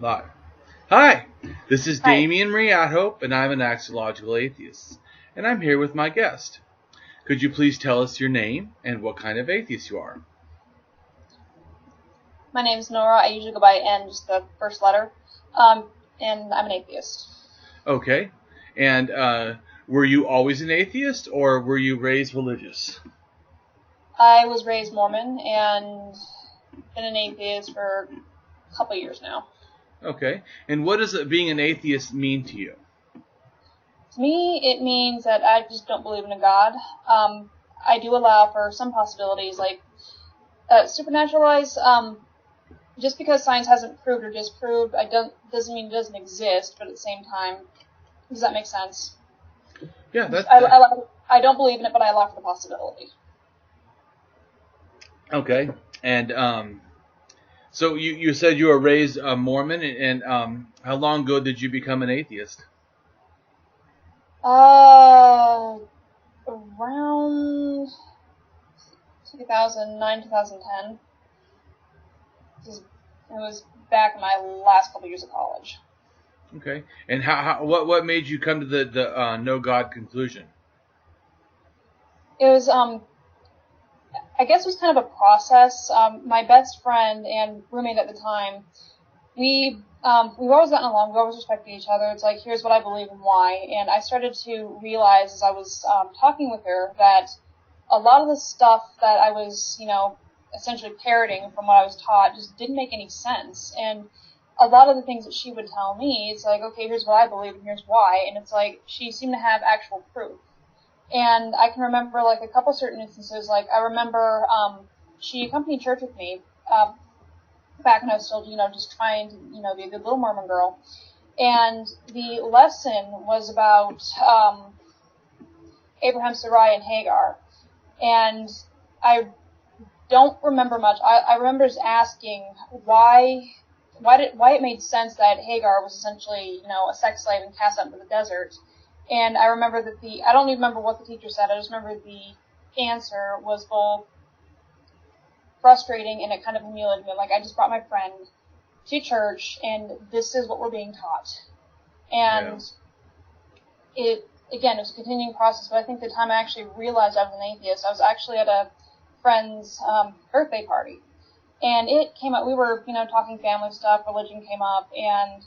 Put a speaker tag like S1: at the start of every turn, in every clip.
S1: Live. Hi, this is
S2: Hi.
S1: Damien Marie AtHope, and I'm an Axiological Atheist, and I'm here with my guest. Could you please tell us your name and what kind of atheist you are?
S2: My name's Nora. I usually go by N, just the first letter. And I'm an atheist.
S1: Okay, and were you always an atheist, or were you raised religious?
S2: I was raised Mormon and been an atheist for a couple of years now.
S1: Okay, and what does being an atheist mean to you?
S2: To me, it means that I just don't believe in a God. I do allow for some possibilities, like supernaturalize. Just because science hasn't proved or disproved, doesn't mean it doesn't exist. But at the same time, does that make sense?
S1: Yeah,
S2: I don't believe in it, but I allow for the possibility.
S1: Okay, and so you said you were raised Mormon, and how long ago did you become an atheist?
S2: Around 2009, 2010. It was back in my last couple years of college.
S1: Okay, and what made you come to the no God conclusion?
S2: It was I guess it was kind of a process. My best friend and roommate at the time, we've always gotten along. We always respected each other. It's like, here's what I believe and why. And I started to realize as I was talking with her that a lot of the stuff that I was, essentially parroting from what I was taught just didn't make any sense. And a lot of the things that she would tell me, it's like, okay, here's what I believe and here's why. And it's like she seemed to have actual proof. And I can remember, like, a couple certain instances. Like, I remember she accompanied church with me back when I was still, just trying to, be a good little Mormon girl. And the lesson was about Abraham, Sarai, and Hagar. And I don't remember much. I remember just asking why it made sense that Hagar was essentially, a sex slave and cast out into the desert. And I remember that I don't even remember what the teacher said. I just remember the answer was both frustrating and it kind of humiliated me. Like, I just brought my friend to church and this is what we're being taught. And it was a continuing process, but I think the time I actually realized I was an atheist, I was actually at a friend's birthday party. And it came up, we were, talking family stuff, religion came up, and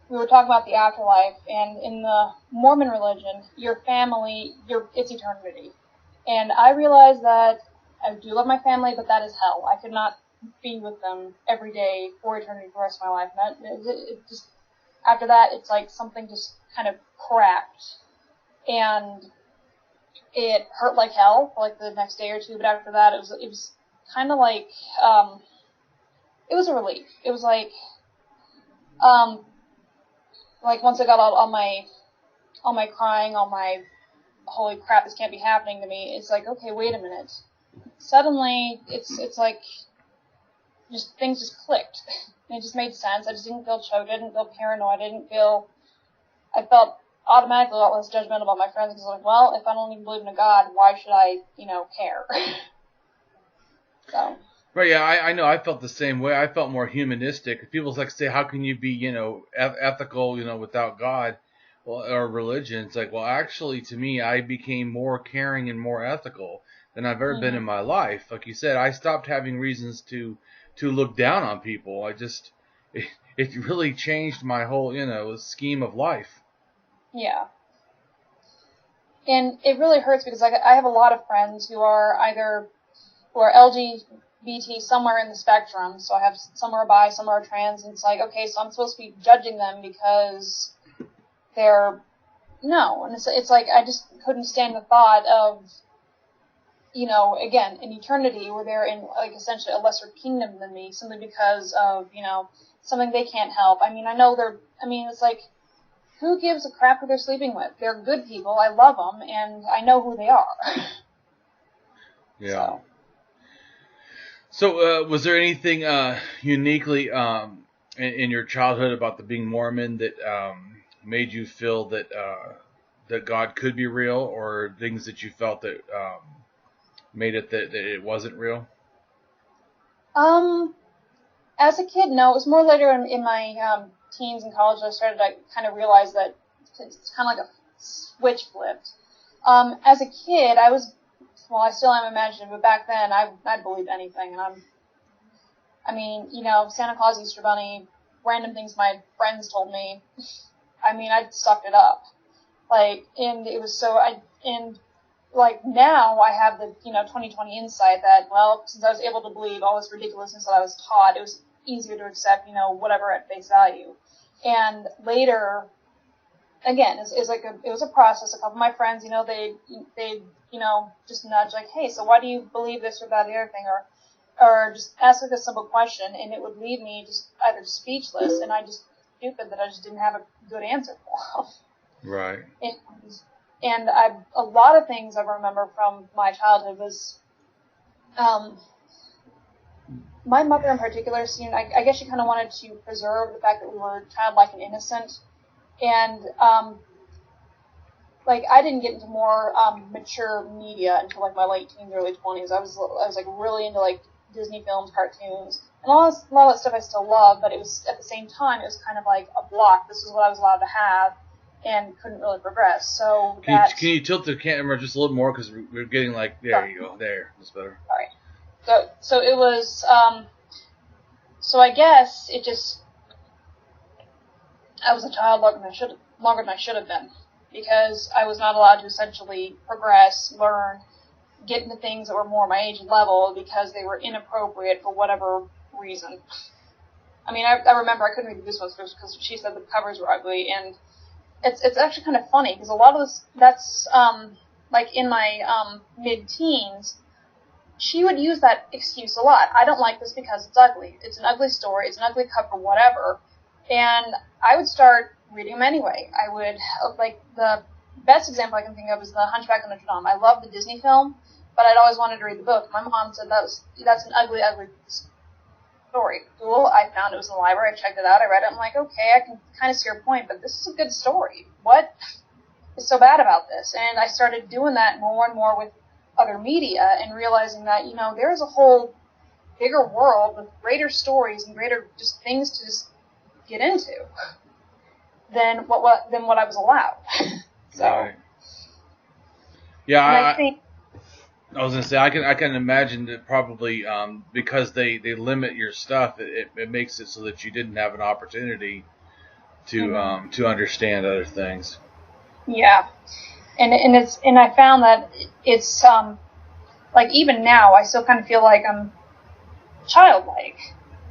S2: we were talking about the afterlife, and in the Mormon religion, your family, it's eternity. And I realized that I do love my family, but that is hell. I could not be with them every day for eternity for the rest of my life. And it just, after that, it's like something just kind of cracked. And it hurt like hell for like the next day or two, but after that, it was kind of like, it was a relief. It was like once I got all my crying, all my holy crap, this can't be happening to me, it's like, okay, wait a minute. Suddenly, it's like, just things just clicked. And it just made sense. I just didn't feel choked. I didn't feel paranoid. I felt automatically a lot less judgmental about my friends because I was like, well, if I don't even believe in a God, why should I, care? So.
S1: Right, yeah, I know. I felt the same way. I felt more humanistic. People like to say, how can you be, ethical, without God or religion? It's like, well, actually, to me, I became more caring and more ethical than I've ever been in my life. Like you said, I stopped having reasons to look down on people. It really changed my whole, scheme of life.
S2: Yeah. And it really hurts because I have a lot of friends who are LGBT somewhere in the spectrum. So I have some are bi, some are trans, and it's like, okay, so I'm supposed to be judging them because no. And it's like, I just couldn't stand the thought of, again, in eternity where they're in, like, essentially a lesser kingdom than me simply because of, something they can't help. I mean, it's like, who gives a crap who they're sleeping with? They're good people. I love them, and I know who they are.
S1: Yeah. So was there anything uniquely in your childhood about being Mormon that made you feel that God could be real, or things that you felt that made it that it wasn't real?
S2: As a kid, no. It was more later in my teens and college that I started to kind of realize that it's kind of like a switch flipped. As a kid, I still am imaginative, but back then I believed anything, and Santa Claus, Easter Bunny, random things my friends told me. I sucked it up. And it was now I have the, 2020 insight that, well, since I was able to believe all this ridiculousness that I was taught, it was easier to accept, whatever at face value. And later, again, it was a process. A couple of my friends, they just nudge like, hey, so why do you believe this or that or the other thing? Or just ask a simple question, and it would leave me just either speechless, and I just stupid that I just didn't have a good answer for them.
S1: Right.
S2: And a lot of things I remember from my childhood was, my mother in particular, I guess she kind of wanted to preserve the fact that we were childlike and innocent, and I didn't get into more mature media until my late teens, early 20s. I was really into Disney films, cartoons, and a lot of that stuff I still love, but it was at the same time it was kind of like a block. This is what I was allowed to have, and couldn't really progress. So
S1: can you tilt the camera just a little more, because we're getting there you go, there, that's better.
S2: All right. So it was so I guess it just, I was a child longer than I should have been, because I was not allowed to essentially progress, learn, get into things that were more my age level because they were inappropriate for whatever reason. I remember I couldn't read the Goosebumps books because she said the covers were ugly, and it's actually kind of funny because a lot of this, that's in my mid-teens, she would use that excuse a lot. I don't like this because it's ugly. It's an ugly story. It's an ugly cover, whatever. And I would start reading them anyway. I would, the best example I can think of is The Hunchback of Notre Dame. I love the Disney film, but I'd always wanted to read the book. My mom said that's an ugly, ugly story. Cool. I found it was in the library. I checked it out. I read it. I'm like, okay, I can kind of see your point, but this is a good story. What is so bad about this? And I started doing that more and more with other media and realizing that, there's a whole bigger world with greater stories and greater just things to just get into than what I was allowed. So,
S1: right. Yeah,
S2: I
S1: was gonna say I can imagine that probably because they limit your stuff, it makes it so that you didn't have an opportunity to to understand other things.
S2: Yeah, and I found that it's even now I still kind of feel like I'm childlike,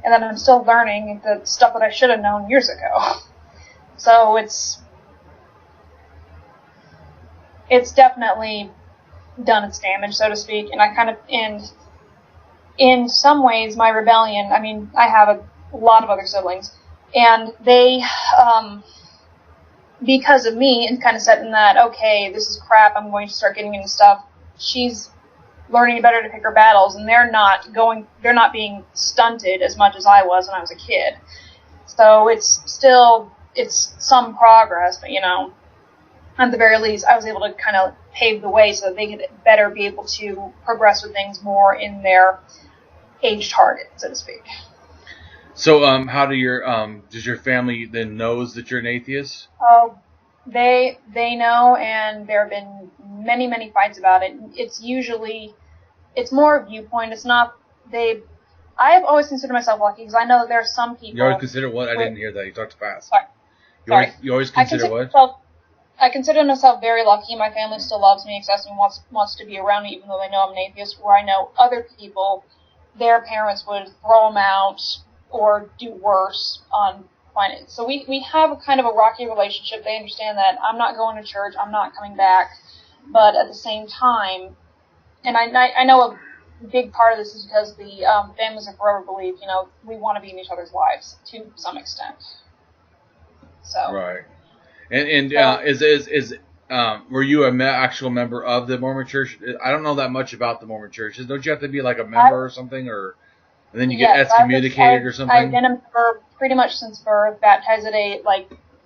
S2: and that I'm still learning the stuff that I should have known years ago. So it's definitely done its damage, so to speak, and I kind of, and in some ways, my rebellion, I have a lot of other siblings, and they, because of me, and kind of setting that, okay, this is crap, I'm going to start getting into stuff, she's learning better to pick her battles, and they're not being stunted as much as I was when I was a kid. So it's some progress, but, at the very least, I was able to kind of pave the way so that they could better be able to progress with things more in their age target, so to speak.
S1: So, how does your family then knows that you're an atheist?
S2: Oh, they know, and there have been many, many fights about it. It's more viewpoint. It's not, I have always considered myself lucky, because I know that there are some people.
S1: You always consider what? I didn't hear that. You talked fast.
S2: Sorry.
S1: You always consider what?
S2: I consider myself very lucky. My family still loves me, accepts me, wants to be around me, even though they know I'm an atheist. Where I know other people, their parents would throw them out or do worse on finance. So we have a kind of a rocky relationship. They understand that I'm not going to church, I'm not coming back, but at the same time, and I know a big part of this is because the families are forever believe, we want to be in each other's lives to some extent. So
S1: right. And were you an actual member of the Mormon Church? I don't know that much about the Mormon Church. Don't you have to be like a member or something, and then you get excommunicated or something?
S2: I've been a member pretty much since birth. Baptized at 8.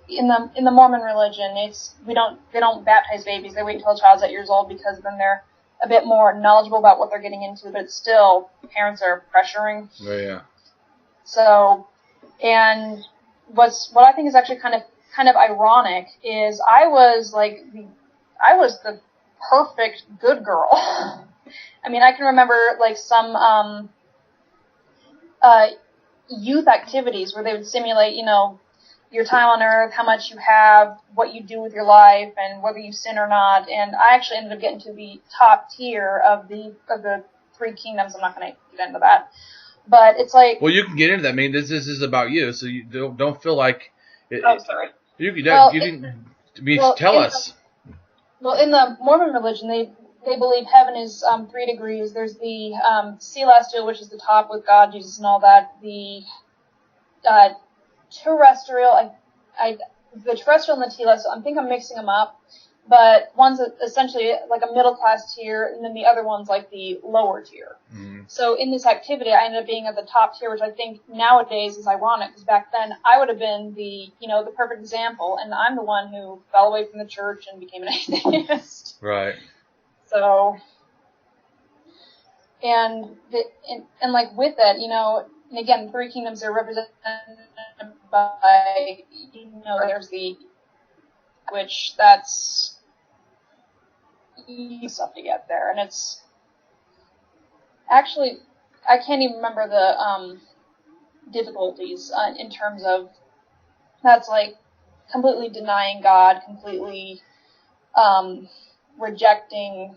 S2: In the Mormon religion, they don't baptize babies. They wait until a child's 8 years old because then they're a bit more knowledgeable about what they're getting into. But it's still, parents are pressuring.
S1: Oh, yeah.
S2: So, and what I think is actually kind of ironic is I was the perfect good girl. I mean, I can remember like some youth activities where they would simulate, your time on Earth, how much you have, what you do with your life, and whether you sin or not. And I actually ended up getting to the top tier of the three kingdoms. I'm not going to get into that, but it's like.
S1: Well, you can get into that. I mean, this is about you, so you don't feel like.
S2: Sorry.
S1: You can. Tell us.
S2: In the Mormon religion, they believe heaven is 3 degrees. There's the celestial, which is the top with God, Jesus, and all that. The terrestrial, the terrestrial and the telestial, I think I'm mixing them up, but one's essentially like a middle class tier, and then the other one's like the lower tier. Mm. So in this activity, I ended up being at the top tier, which I think nowadays is ironic, because back then I would have been the perfect example, and I'm the one who fell away from the church and became an atheist.
S1: Right.
S2: So, and like with that, and again, three kingdoms are represented by, there's the, which that's easy stuff to get there, and it's actually, I can't even remember the difficulties in terms of, that's like completely denying God, completely rejecting.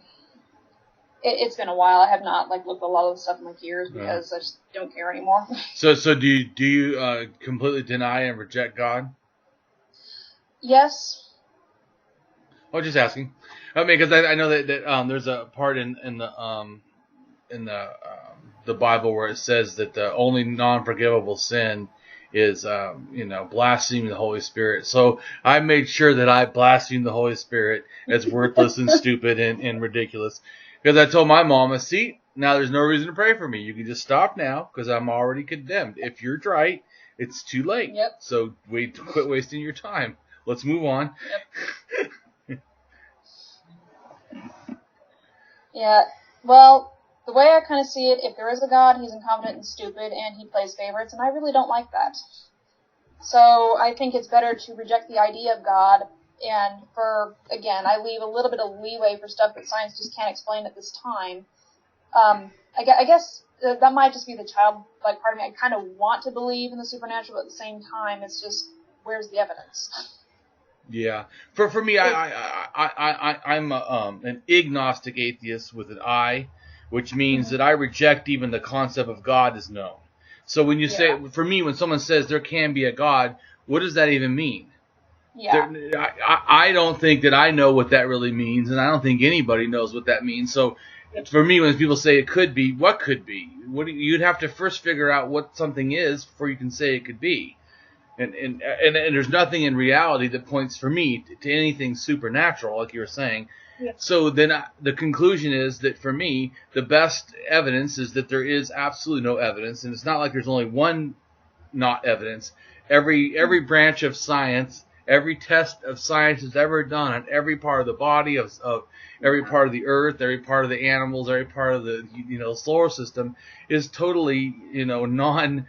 S2: It's been a while. I have not looked a lot of the stuff in years because I just don't care anymore.
S1: So do you completely deny and reject God?
S2: Yes.
S1: I was just asking. I mean, because I know that there's a part in the Bible where it says that the only non-forgivable sin is blaspheming the Holy Spirit. So I made sure that I blasphemed the Holy Spirit as worthless and stupid and ridiculous. Because I told my mama, see, now there's no reason to pray for me. You can just stop now because I'm already condemned. If you're right, it's too late.
S2: Yep.
S1: So quit wasting your time. Let's move on.
S2: Yep. Yeah. Well, the way I kind of see it, if there is a God, he's incompetent and stupid, and he plays favorites, and I really don't like that. So I think it's better to reject the idea of God. And I leave a little bit of leeway for stuff that science just can't explain at this time. I guess that might just be the childlike part of me. I kind of want to believe in the supernatural, but at the same time, it's just, where's the evidence?
S1: Yeah. For me, I'm an agnostic atheist with an I, which means that I reject even the concept of God is known. So when you say, for me, when someone says there can be a God, what does that even mean?
S2: Yeah.
S1: I don't think that I know what that really means, and I don't think anybody knows what that means. So for me, when people say it could be, what could be? You'd have to first figure out what something is before you can say it could be. And there's nothing in reality that points for me to anything supernatural, like you were saying.
S2: Yeah.
S1: So then the conclusion is that for me, the best evidence is that there is absolutely no evidence, and it's not like there's only one not evidence. Every branch of science, every test of science is ever done on every part of the body, of every part of the earth, every part of the animals, every part of the solar system is totally non-magic.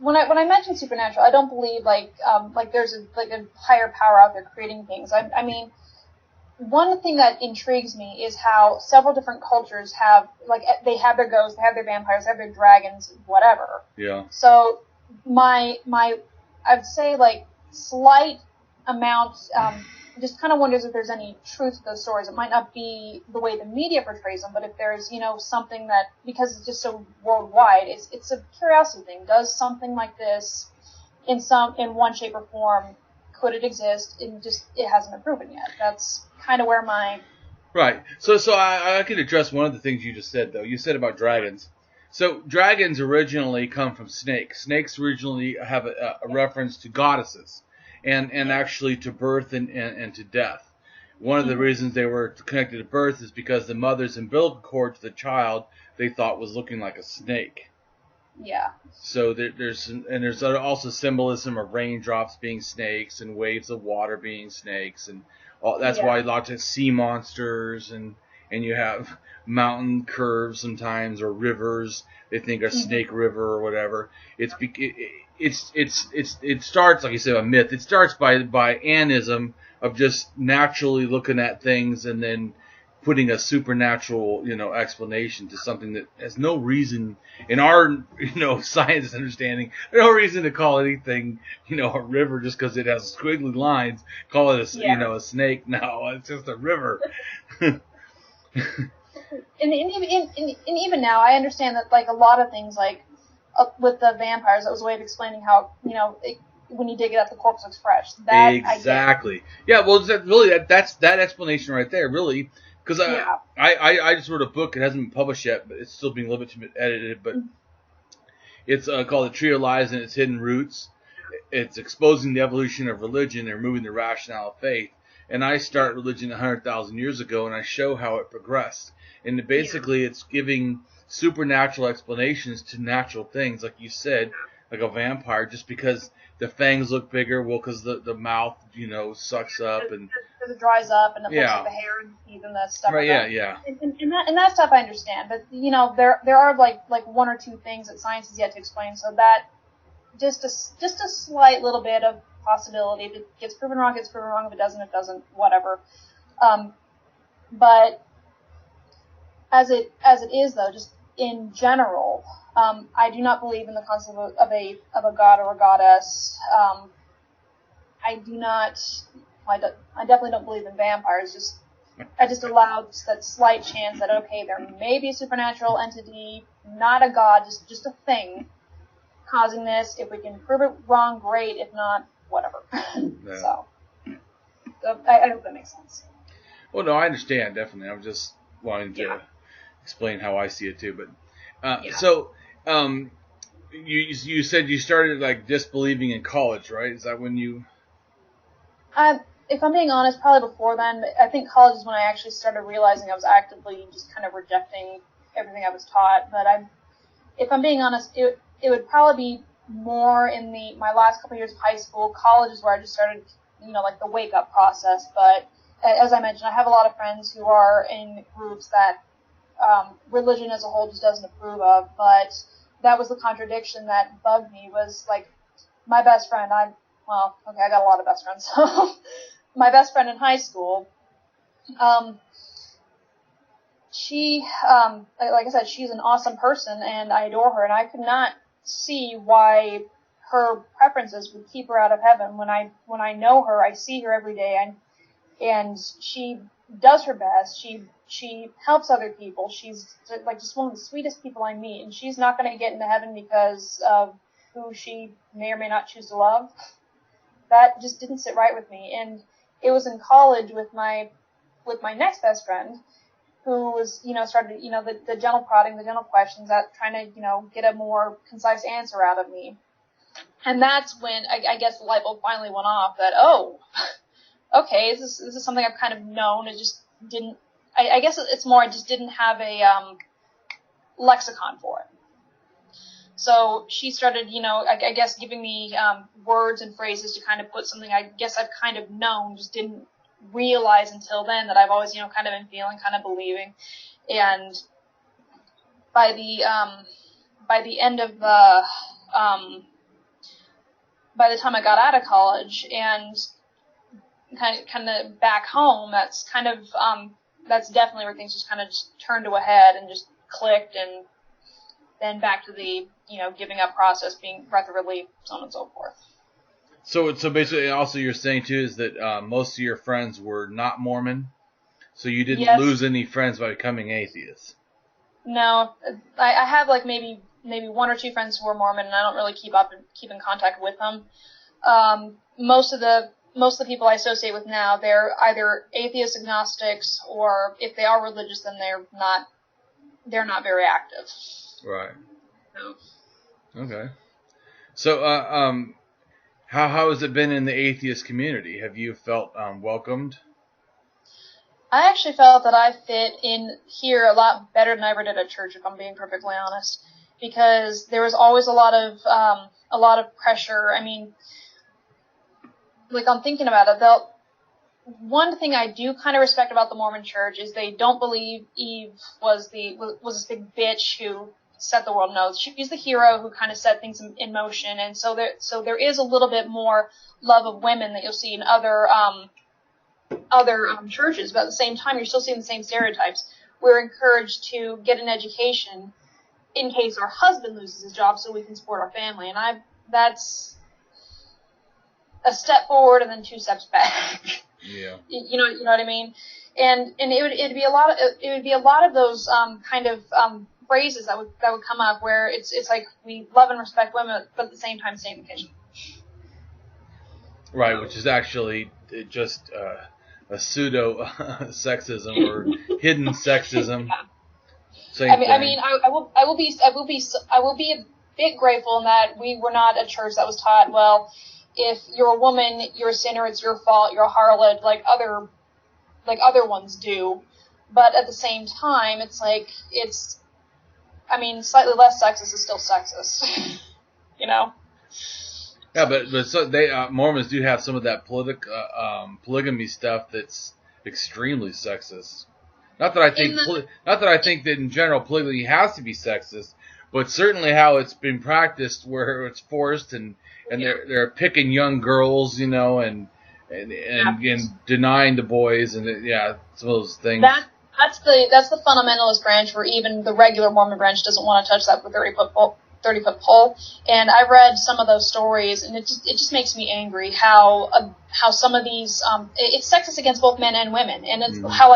S2: When I mention supernatural, I don't believe there's a higher power out there creating things. I mean, one thing that intrigues me is how several different cultures have they have their ghosts, they have their vampires, they have their dragons, whatever.
S1: Yeah.
S2: So I'd say slight amount, just kind of wonders if there's any truth to those stories. It might not be the way the media portrays them, but if there's, something that, because it's just so worldwide, it's a curiosity thing. Does something like this in one shape or form, could it exist? It hasn't been proven yet. That's kind of where my...
S1: Right. So I could address one of the things you just said, though. You said about dragons. So dragons originally come from snakes. Snakes originally have a reference to goddesses and actually to birth and to death. One of the reasons they were connected to birth is because the mother's umbilical cord to the child they thought was looking like a snake.
S2: Yeah.
S1: So there's also symbolism of raindrops being snakes and waves of water being snakes, and that's why lots of sea monsters and and you have mountain curves sometimes, or rivers they think are Snake River or whatever. It starts, like you said, a myth. It starts by anism, of just naturally looking at things and then putting a supernatural, explanation to something that has no reason in our, science understanding. There's no reason to call anything, a river just because it has squiggly lines. Call it a snake. No, it's just a river.
S2: And even now, I understand that, like, a lot of things, like with the vampires, that was a way of explaining how, when you dig it up, the corpse looks fresh. That
S1: exactly. Yeah. Well, that's that explanation right there, really. Because I just wrote a book. It hasn't been published yet, but it's still being a little bit edited. But it's called The Tree of Lies and Its Hidden Roots. It's exposing the evolution of religion and removing the rationale of faith. And I start religion 100,000 years ago, and I show how it progressed. And basically, it's giving supernatural explanations to natural things, like you said, like a vampire, just because the fangs look bigger. Well, because the mouth, sucks up, and
S2: because it dries up, and it looks like the hair and the teeth and that stuff.
S1: Right?
S2: Like
S1: Yeah.
S2: And that stuff I understand, but there are like one or two things that science has yet to explain. So that just a slight little bit of possibility. If it gets proven wrong, gets proven wrong. If it doesn't, whatever. But as it is, though, just in general, I do not believe in the concept of a god or a goddess. I definitely don't believe in vampires. I just allow that slight chance that, okay, there may be a supernatural entity, not a god, just a thing causing this. If we can prove it wrong, great. If not, whatever.
S1: Yeah.
S2: So I hope that makes sense.
S1: Well, no, I understand, definitely. I'm just wanting to explain how I see it too. But so you said you started like disbelieving in college, right? Is that when you?
S2: If I'm being honest, probably before then. I think college is when I actually started realizing I was actively just kind of rejecting everything I was taught. But if I'm being honest, it would probably be more in my last couple of years of high school. College is where I just started, like the wake up process. But as I mentioned, I have a lot of friends who are in groups that religion as a whole just doesn't approve of. But that was the contradiction that bugged me, was like my best friend. I got a lot of best friends. My best friend in high school, she, like I said, she's an awesome person, and I adore her, and I could not see why her preferences would keep her out of heaven. When I know her, I see her every day, and she does her best. She helps other people. She's like just one of the sweetest people I meet, and she's not going to get into heaven because of who she may or may not choose to love. That just didn't sit right with me. And it was in college with my next best friend, who was, started, the gentle prodding, the gentle questions, that trying to, get a more concise answer out of me. And that's when I guess the light bulb finally went off that, oh, okay, this is something I've kind of known. It just didn't, I guess it's more, I just didn't have a lexicon for it. So she started, I guess giving me words and phrases to kind of put something I guess I've kind of known, just didn't realize until then that I've always, kind of been feeling, kind of believing. And by the end of by the time I got out of college and kind of back home, that's kind of that's definitely where things just kind of turned to a head and just clicked, and then back to the giving up process, being breath of relief, so on and so forth.
S1: So basically, also you're saying too is that most of your friends were not Mormon, so you didn't lose any friends by becoming atheists.
S2: No, I have like maybe one or two friends who are Mormon, and I don't really keep in contact with them. Most of the people I associate with now, they're either atheist agnostics, or if they are religious, then they're not very active.
S1: Right.
S2: No.
S1: Okay. So, how has it been in the atheist community? Have you felt welcomed?
S2: I actually felt that I fit in here a lot better than I ever did at church, if I'm being perfectly honest, because there was always a lot of pressure. I mean, like, I'm thinking about it, one thing I do kind of respect about the Mormon Church is they don't believe Eve was this big bitch who set the world on nose. She's the hero who kind of set things in motion, and so there is a little bit more love of women that you'll see in other churches, but at the same time, you're still seeing the same stereotypes. We're encouraged to get an education in case our husband loses his job so we can support our family, and that's a step forward and then 2 steps back.
S1: Yeah.
S2: You know what I mean? And it'd be a lot of those kind of phrases that would come up where it's like we love and respect women, but at the same time sanctification.
S1: Right, which is actually just a pseudo sexism or hidden sexism.
S2: Yeah.
S1: Same
S2: I
S1: thing.
S2: mean, I will be a bit grateful in that we were not a church that was taught, well, if you're a woman, you're a sinner, it's your fault, you're a harlot, like other ones do. But at the same time, slightly less sexist is still sexist. You know?
S1: Yeah, but so Mormons do have some of that polygamy stuff that's extremely sexist. Not that I think that in general polygamy has to be sexist, but certainly how it's been practiced, where it's forced and they're picking young girls, you know, and denying the boys, and some of those things.
S2: That's the fundamentalist branch, where even the regular Mormon branch doesn't want to touch that with 30-foot pole. And I read some of those stories, and it just makes me angry how some of these it's sexist against both men and women, and it's how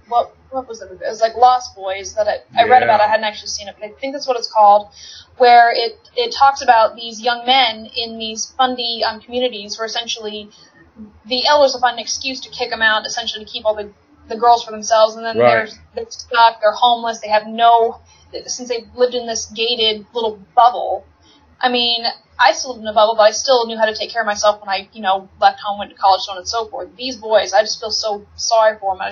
S2: what was it? It was like Lost Boys that I read about. I hadn't actually seen it, but I think that's what it's called, where it talks about these young men in these fundy communities where essentially the elders will find an excuse to kick them out, essentially to keep all the girls for themselves, and then they're stuck, they're homeless, they have since they've lived in this gated little bubble. I mean, I still lived in a bubble, but I still knew how to take care of myself when I, left home, went to college, so on and so forth. These boys, I just feel so sorry for them.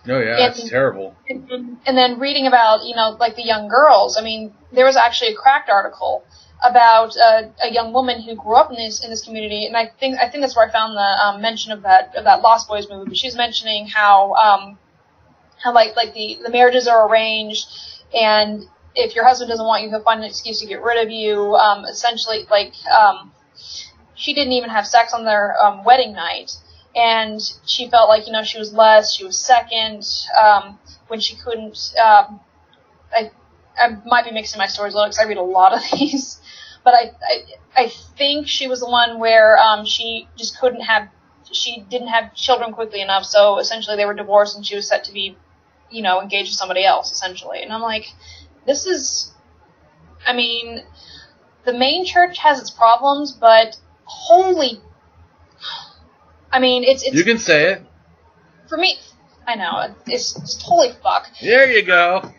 S1: It's terrible.
S2: And then reading about, like the young girls, I mean, there was actually a Cracked article about a young woman who grew up in this community, and I think that's where I found the mention of that Lost Boys movie. But she was mentioning how the marriages are arranged, and if your husband doesn't want you, he'll find an excuse to get rid of you. Essentially, she didn't even have sex on their wedding night. And she felt like, she was less, she was second, when she couldn't, I might be mixing my stories a little because I read a lot of these, but I think she was the one where, she didn't have children quickly enough, so essentially they were divorced and she was set to be, engaged with somebody else, essentially. And I'm like, the main church has its problems, but holy, it's
S1: you can say it.
S2: For me, I know, it's just holy fuck.
S1: There you go.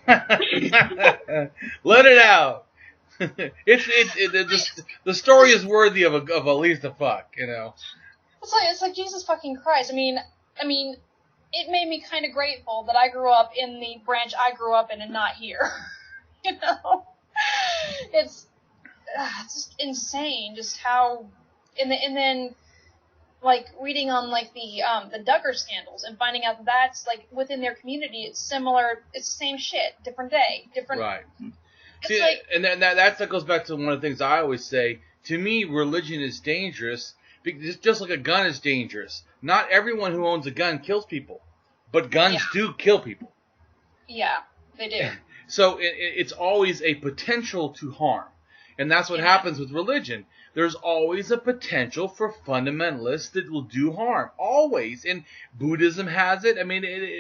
S1: Let it out. The story is worthy of at least a fuck,
S2: It's like Jesus fucking Christ. I mean, it made me kind of grateful that I grew up in the branch I grew up in and not here. It's just insane, just how, and then. Like reading on the Duggar scandals and finding out that's within their community, it's similar, it's the same shit, different day, different.
S1: Right. See, and that goes back to one of the things I always say. To me, religion is dangerous, just like a gun is dangerous. Not everyone who owns a gun kills people, but guns do kill people.
S2: Yeah, they do.
S1: So it's always a potential to harm, and that's what happens with religion. There's always a potential for fundamentalists that will do harm. Always. And Buddhism has it.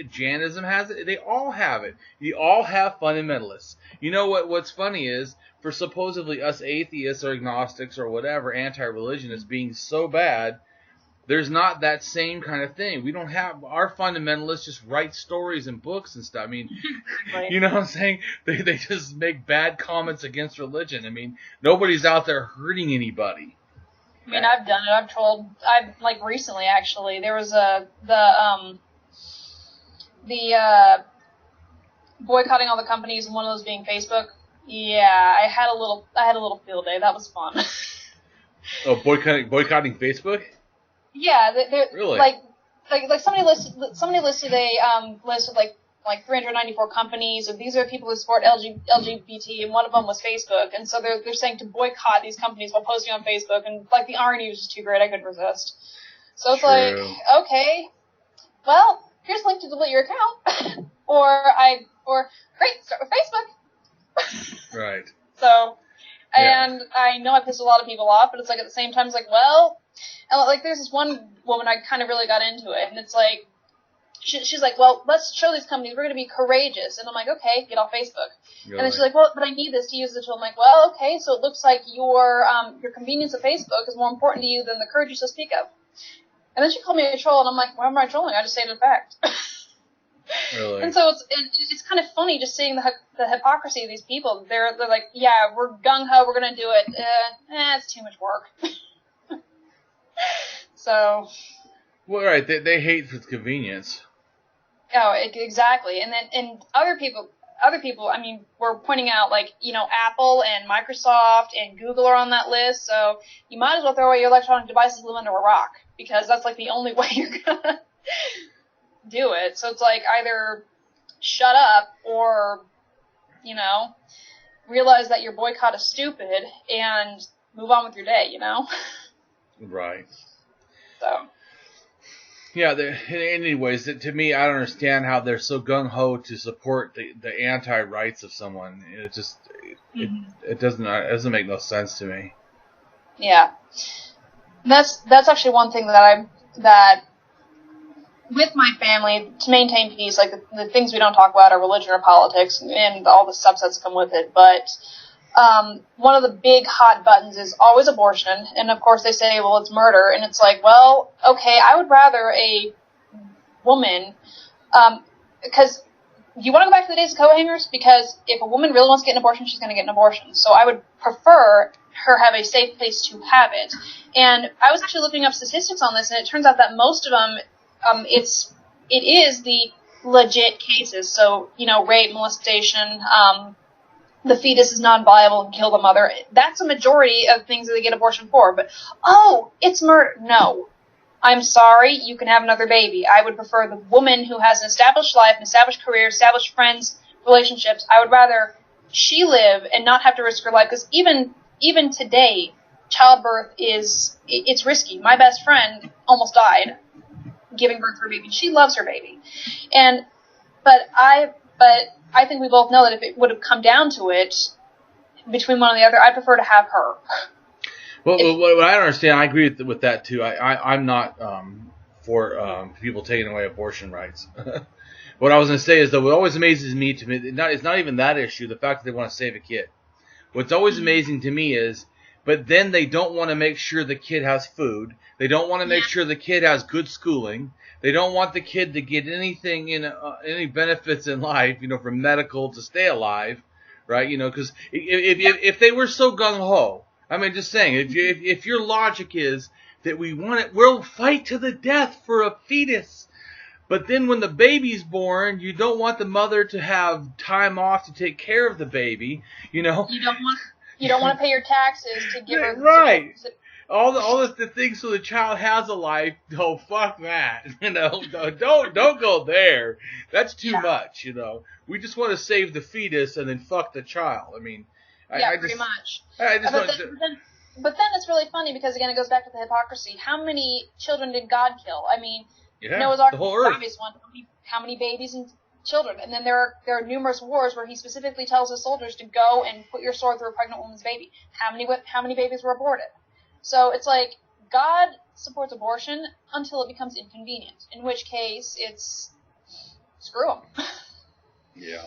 S1: Jainism has it. They all have it. You all have fundamentalists. You know what's funny is, for supposedly us atheists or agnostics or whatever, anti-religionists being so bad, there's not that same kind of thing. We don't have, our fundamentalists just write stories and books and stuff.
S2: Right.
S1: You know what I'm saying? They just make bad comments against religion. Nobody's out there hurting anybody.
S2: I've done it. Recently actually, there was the boycotting all the companies, and one of those being Facebook. Yeah, I had a little field day. That was fun.
S1: Oh, boycotting Facebook?
S2: Yeah, they're
S1: Really?
S2: like somebody listed a list of like 394 companies, and these are people who support LGBT, and one of them was Facebook, and so they're saying to boycott these companies while posting on Facebook, and like the irony was just too great, I couldn't resist. So it's like, okay, well, here's a link to delete your account, or great, start with Facebook.
S1: Right.
S2: So, and I know I pissed a lot of people off, but it's like at the same time, it's like, well, and like there's this one woman I kind of really got into it, and it's like, she's like, well, let's show these companies we're going to be courageous, and I'm like, okay, get off Facebook. Really? And then she's like, well, but I need this to use the tool. I'm like, well, okay, so it looks like your convenience of Facebook is more important to you than the courage you still speak of. And then she called me a troll, and I'm like, why am I trolling? I just stated a fact.
S1: Really?
S2: And so it's kind of funny just seeing the hypocrisy of these people. They're like, yeah, we're gung-ho, we're going to do it. It's too much work. So.
S1: Well, right, they hate for convenience.
S2: Oh, exactly. And other people, I mean, we're pointing out, like, you know, Apple and Microsoft and Google are on that list, so you might as well throw away your electronic devices and live under a rock, because that's, like, the only way you're gonna do it. So it's like, either shut up or, you know, realize that your boycott is stupid and move on with your day, you know?
S1: Right.
S2: So.
S1: Yeah, anyways, to me, I don't understand how they're so gung-ho to support the anti-rights of someone. It just, it doesn't make no sense to me.
S2: Yeah. That's actually one thing that with my family, to maintain peace, like the things we don't talk about are religion or politics and all the subsets that come with it, but one of the big hot buttons is always abortion, and of course they say, well, it's murder, and it's like, well, okay, I would rather a woman, because you want to go back to the days of coat hangers? Because if a woman really wants to get an abortion, she's going to get an abortion. So I would prefer her have a safe place to have it. And I was actually looking up statistics on this, and it turns out that most of them, it is the legit cases. So, you know, rape, molestation, the fetus is non-viable and kill the mother. That's a majority of things that they get abortion for. But, oh, it's murder. No. I'm sorry, you can have another baby. I would prefer the woman who has an established life, an established career, established friends, relationships. I would rather she live and not have to risk her life. Because even today, childbirth it's risky. My best friend almost died giving birth to her baby. She loves her baby. But I think we both know that if it would have come down to it, between one and the other, I'd prefer to have her.
S1: Well, what I don't understand, I agree with that too. I'm not for people taking away abortion rights. What I was going to say is, though, what always amazes me, it's not even that issue, the fact that they want to save a kid. What's always amazing to me is, but then they don't want to make sure the kid has food. They don't want to make sure the kid has good schooling. They don't want the kid to get anything any benefits in life, you know, from medical to stay alive, right? You know, because if they were so gung ho, I mean, just saying, if your logic is that we'll fight to the death for a fetus, but then when the baby's born, you don't want the mother to have time off to take care of the baby, you know. You
S2: don't want to pay your taxes to give her
S1: right. All the things so the child has a life. Oh, fuck that. You know, don't go there. That's too much, you know. We just want to save the fetus and then fuck the child. I mean,
S2: pretty much. But then it's really funny because, again, it goes back to the hypocrisy. How many children did God kill? I mean, Noah's Ark is the obvious one. How many babies and children? And then there are numerous wars where he specifically tells his soldiers to go and put your sword through a pregnant woman's baby. How many babies were aborted? So it's like God supports abortion until it becomes inconvenient, in which case it's screw them.
S1: Yeah.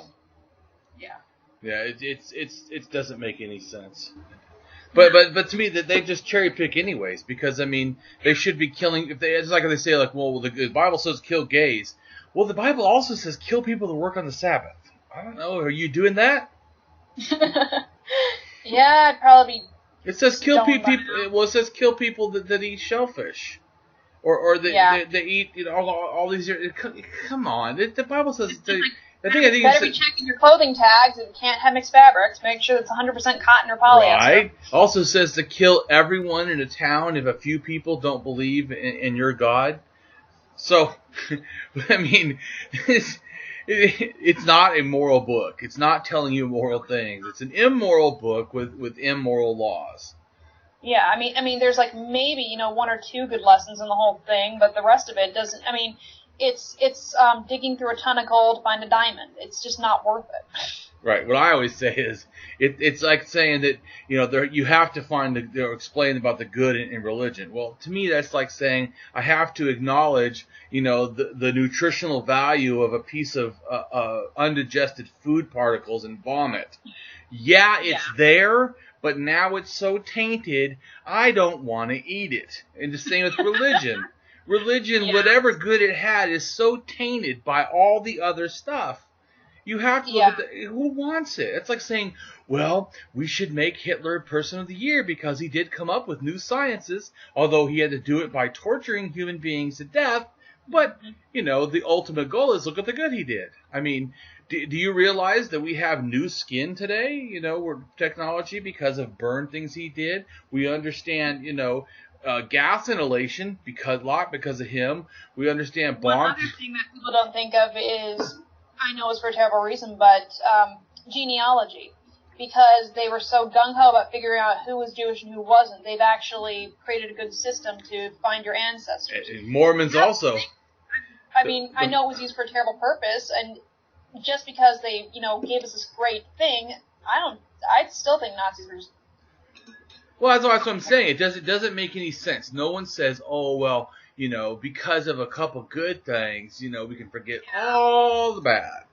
S2: Yeah.
S1: Yeah, it doesn't make any sense. But to me, that they just cherry pick anyways, because I mean they should be killing. It's like they say, like, well, the Bible says kill gays. Well, the Bible also says kill people that work on the Sabbath. I don't know. Are you doing that?
S2: Yeah, I'd probably be.
S1: It says kill people. Well, it says kill people that eat shellfish, or that eat, you know, all these. Come on, the Bible says I think
S2: you better be checking your clothing tags. If you can't have mixed fabrics, make sure it's 100% cotton or polyester.
S1: Right. Also says to kill everyone in a town if a few people don't believe in your God. So, I mean, it's not a moral book. It's not telling you moral things. It's an immoral book with immoral laws.
S2: Yeah, I mean, there's like maybe, one or two good lessons in the whole thing, but the rest of it doesn't. I mean, it's digging through a ton of coal to find a diamond. It's just not worth it.
S1: Right. What I always say is, it's like saying that you have to explain about the good in religion. Well, to me, that's like saying I have to acknowledge the nutritional value of a piece of undigested food particles and vomit. Yeah, it's there. But now it's so tainted, I don't want to eat it. And the same with religion. Religion, whatever good it had, is so tainted by all the other stuff. You have to look at who wants it. It's like saying, well, we should make Hitler Person of the Year because he did come up with new sciences, although he had to do it by torturing human beings to death. But, the ultimate goal is look at the good he did. I mean, do you realize that we have new skin today, with technology because of burn things he did? We understand, gas inhalation because of him. We understand bomb.
S2: One other thing that people don't think of is, I know it's for a terrible reason, but genealogy. Because they were so gung-ho about figuring out who was Jewish and who wasn't, they've actually created a good system to find your ancestors.
S1: And Mormons also.
S2: I mean, I know it was used for a terrible purpose, and just because they, gave us this great thing, I still think Nazis were just...
S1: Well, that's what I'm saying. It doesn't make any sense. No one says, oh, well, because of a couple good things, we can forget all the bad.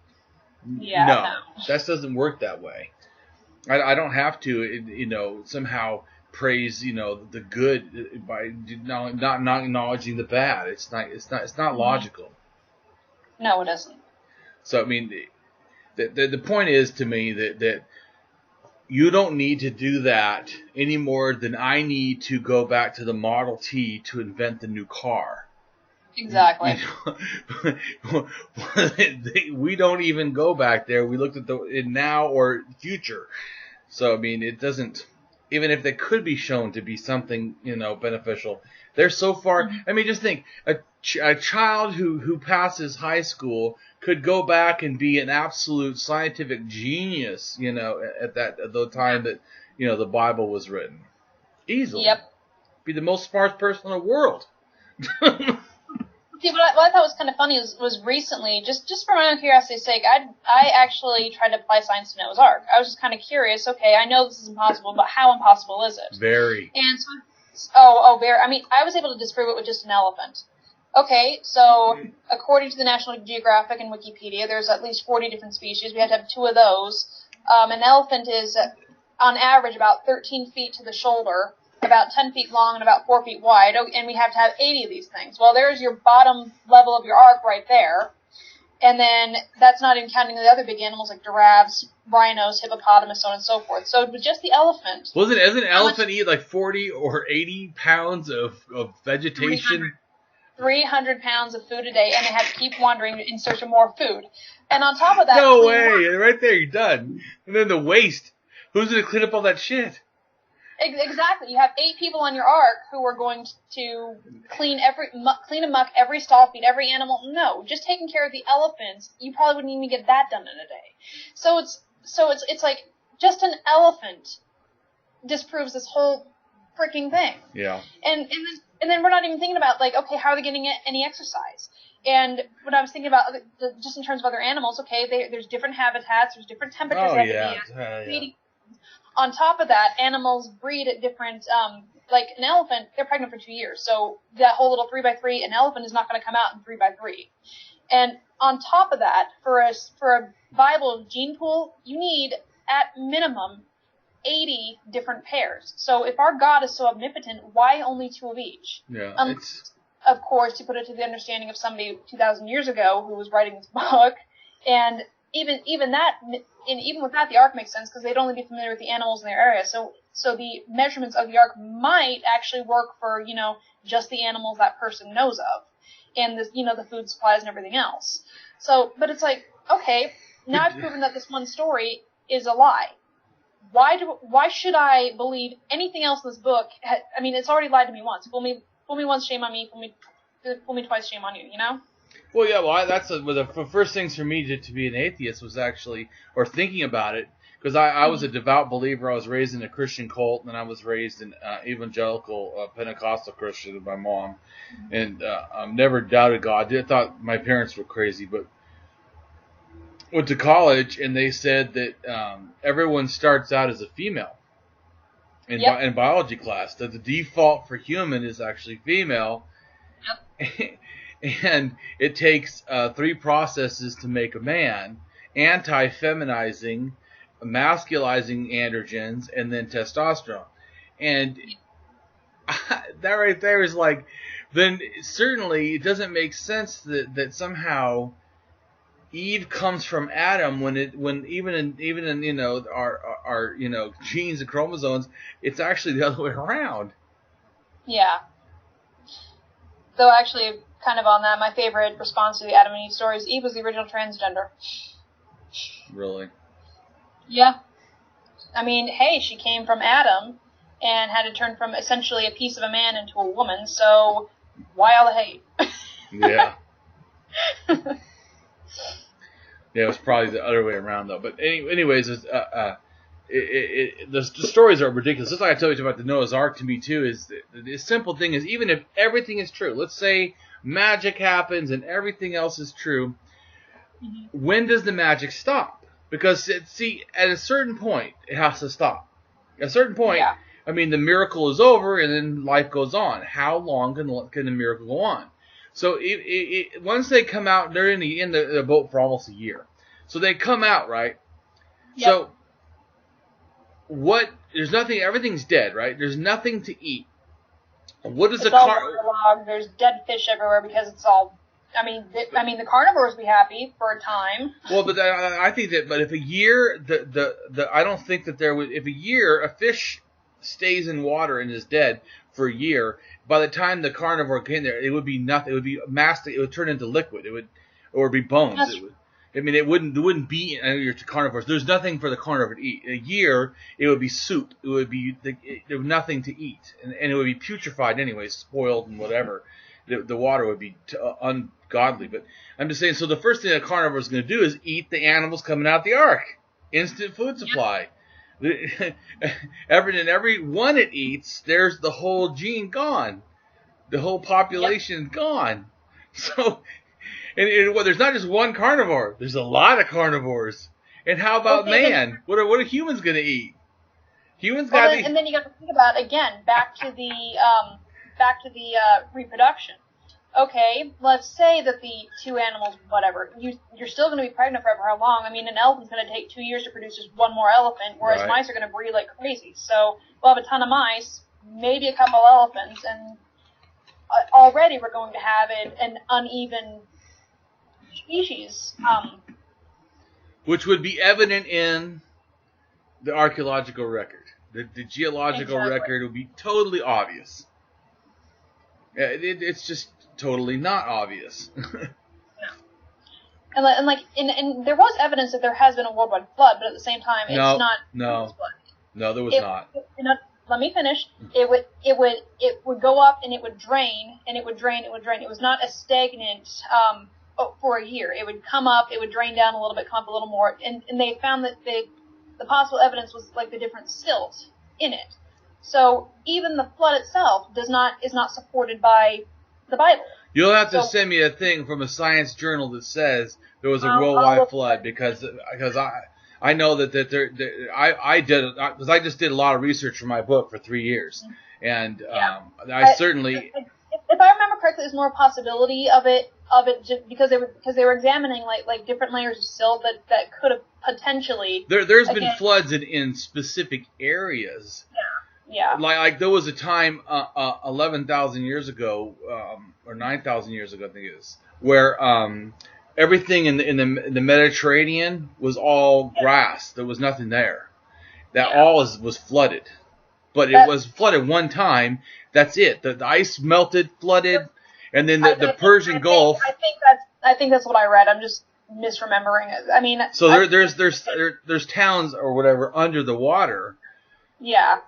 S2: Yeah,
S1: no, that doesn't work that way. I don't have to, somehow praise, the good by not acknowledging the bad. It's not logical.
S2: No, it isn't.
S1: So, I mean, the point is to me that you don't need to do that any more than I need to go back to the Model T to invent the new car.
S2: Exactly.
S1: We don't even go back there. We looked at the now or future. So, I mean, it doesn't, even if they could be shown to be something, beneficial, they're so far. I mean, just think, a child who passes high school could go back and be an absolute scientific genius, at the time that, the Bible was written. Easily.
S2: Yep.
S1: Be the most smart person in the world.
S2: See, what I thought was kind of funny was recently, just for my own curiosity's sake, I actually tried to apply science to Noah's Ark. I was just kind of curious, okay, I know this is impossible, but how impossible is it?
S1: Very.
S2: And so, very. I mean, I was able to disprove it with just an elephant. Okay, so according to the National Geographic and Wikipedia, there's at least 40 different species. We have to have 2 of those. An elephant is, on average, about 13 feet to the shoulder, about 10 feet long and about 4 feet wide, and we have to have 80 of these things. Well, there's your bottom level of your ark right there. And then that's not even counting the other big animals like giraffes, rhinos, hippopotamus, so on and so forth. So with just the elephant...
S1: Doesn't an elephant eat like 40 or 80 pounds of vegetation?
S2: 300 pounds of food a day, and they have to keep wandering in search of more food. And on top of that...
S1: No way! Right there, you're done. And then the waste. Who's going to clean up all that shit?
S2: Exactly. You have 8 people on your ark who are going to clean and muck every stall, feed every animal. No, just taking care of the elephants, you probably wouldn't even get that done in a day. So it's like just an elephant disproves this whole freaking thing.
S1: Yeah.
S2: And then we're not even thinking about like, okay, how are they getting any exercise? And when I was thinking about just in terms of other animals, okay, there's different habitats, there's different temperatures.
S1: Oh yeah.
S2: On top of that, animals breed at different, like an elephant, they're pregnant for 2 years. So that whole little 3x3, an elephant is not going to come out in 3x3. And on top of that, for a viable gene pool, you need at minimum 80 different pairs. So if our God is so omnipotent, why only 2 of each?
S1: Yeah.
S2: Of course, to put it to the understanding of somebody 2,000 years ago who was writing this book, and even with that, the ark makes sense because they'd only be familiar with the animals in their area. So the measurements of the ark might actually work for, just the animals that person knows of, and the food supplies and everything else. So, but it's like, okay, now I've proven that this one story is a lie. Why should I believe anything else in this book? I mean, it's already lied to me once. Fool me once, shame on me. Fool me twice, shame on you. You know?
S1: Well, yeah. Well, that's the first things for me to be an atheist was actually, or thinking about it, because I was a devout believer. I was raised in a Christian cult, and I was raised in evangelical Pentecostal Christian with my mom, and never doubted God. I thought my parents were crazy, but went to college, and they said that everyone starts out as a female in biology class, that the default for human is actually female. Yep. And it takes 3 processes to make a man: anti-feminizing, masculizing androgens, and then testosterone. And that right there is like, then certainly it doesn't make sense that somehow Eve comes from Adam when even in our genes and chromosomes, it's actually the other way around.
S2: Yeah. Though actually, kind of on that, my favorite response to the Adam and Eve story is Eve was the original transgender.
S1: Really?
S2: Yeah. I mean, hey, she came from Adam and had to turn from essentially a piece of a man into a woman, so why all the hate?
S1: Yeah. Yeah, it was probably the other way around, though. But anyways, the stories are ridiculous. Just like I told you about the Noah's Ark, to me, too, is the simple thing is, even if everything is true, let's say magic happens and everything else is true, when does the magic stop? Because, at a certain point, it has to stop. At a certain point, I mean, the miracle is over and then life goes on. How long can the miracle go on? So once they come out, they're in the boat for almost a year. So they come out, right? Yep. So there's nothing, everything's dead, right? There's nothing to eat. What is
S2: it's all waterlogged. There's dead fish everywhere because it's all, the carnivores be happy for a time.
S1: Well, but I think that, but if a year, I don't think that there would, if a year, a fish stays in water and is dead for a year, by the time the carnivore came there, it would be nothing. It would be massive. It would turn into liquid. It would be bones. It wouldn't be your carnivores. There's nothing for the carnivore to eat. A year, it would be soup. It would be there was nothing to eat, and it would be putrefied anyway, spoiled and whatever. The water would be ungodly. But I'm just saying. So the first thing a carnivore is going to do is eat the animals coming out the ark. Instant food supply. Every one it eats, there's the whole gene gone, the whole population gone. So, and there's not just one carnivore. There's a lot of carnivores. And how about man? What are humans going to eat? Humans got to.
S2: And then you got to think about again back to the reproduction. Okay, let's say that the 2 animals, whatever, you're still going to be pregnant forever. How long? I mean, an elephant's going to take 2 years to produce just one more elephant, whereas mice are going to breed like crazy. So we'll have a ton of mice, maybe a couple elephants, and already we're going to have an uneven species.
S1: Which would be evident in the archaeological record. The geological record would be totally obvious. It's just totally not obvious.
S2: And there was evidence that there has been a worldwide flood, but at the same time, it's not.
S1: No, there was not.
S2: Let me finish. It would go up and it would drain and it would drain. It was not a stagnant for a year. It would come up, it would drain down a little bit, come up a little more, and they found that the possible evidence was like the different silt in it. So even the flood itself is not supported by the Bible.
S1: You'll have to send me a thing from a science journal that says there was a worldwide flood, because I know that I just did a lot of research for my book for 3 years, and I certainly.
S2: If I remember correctly, there's more possibility of it just because they were examining like different layers of silt that could have potentially.
S1: There's been floods in specific areas.
S2: Yeah.
S1: Like there was a time 11,000 years ago, or 9,000 years ago, I think it is, where everything in the Mediterranean was all grass. There was nothing there. That all was flooded, but it was flooded one time. That's it. The ice melted, flooded, and then the Persian Gulf.
S2: I think that's what I read. I'm just misremembering it. I mean,
S1: so there's towns or whatever under the water.
S2: Yeah.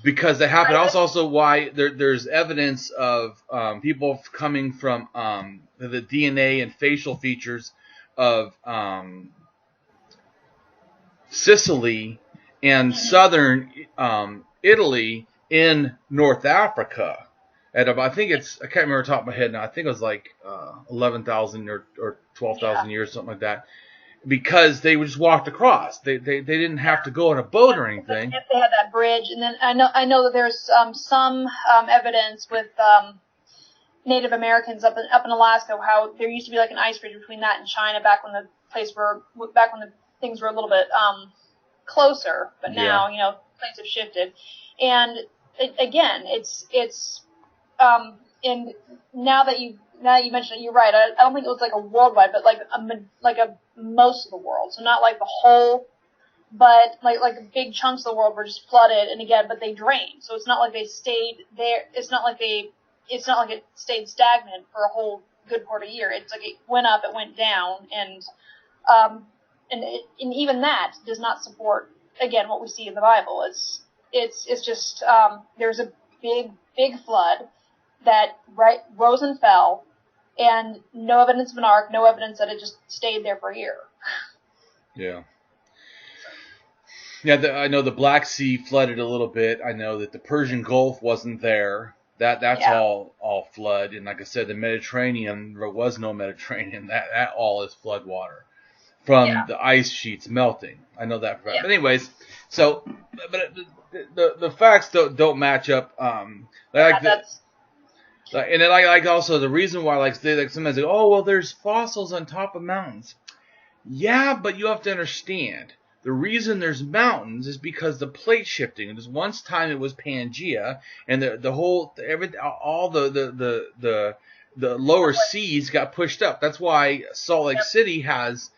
S1: Because that happened. Also why there's evidence of people coming from the DNA and facial features of Sicily and southern Italy in North Africa. I think I can't remember the top of my head now. I think it was like 11,000 or 12,000 years, something like that. Because they just walked across. They didn't have to go on a boat or anything.
S2: If they had that bridge. And then I know that there's some evidence with Native Americans up in Alaska, how there used to be like an ice bridge between that and China back when the things were a little bit closer. But now, things have shifted. And again, it's and now that you mentioned it, you're right. I don't think it was like a worldwide, but like a most of the world. So not like the whole, but like big chunks of the world were just flooded. And again, but they drained. So it's not like they stayed there. It's not like it stayed stagnant for a whole good part of a year. It's like it went up, it went down, and even that does not support, again, what we see in the Bible. It's just there's a big flood that rose and fell, and no evidence of an ark, no evidence that it just stayed there for a year.
S1: Yeah. Yeah, I know the Black Sea flooded a little bit. I know that the Persian Gulf wasn't there. That's all flood. And like I said, the Mediterranean, there was no Mediterranean. That all is flood water from the ice sheets melting. I know that for a fact. But anyways, so but the facts don't match up. And then like also the reason why sometimes they go, oh well, there's fossils on top of mountains. Yeah, but you have to understand the reason there's mountains is because the plate shifting. It was once time it was Pangea, and all the lower seas got pushed up. That's why Salt Lake City has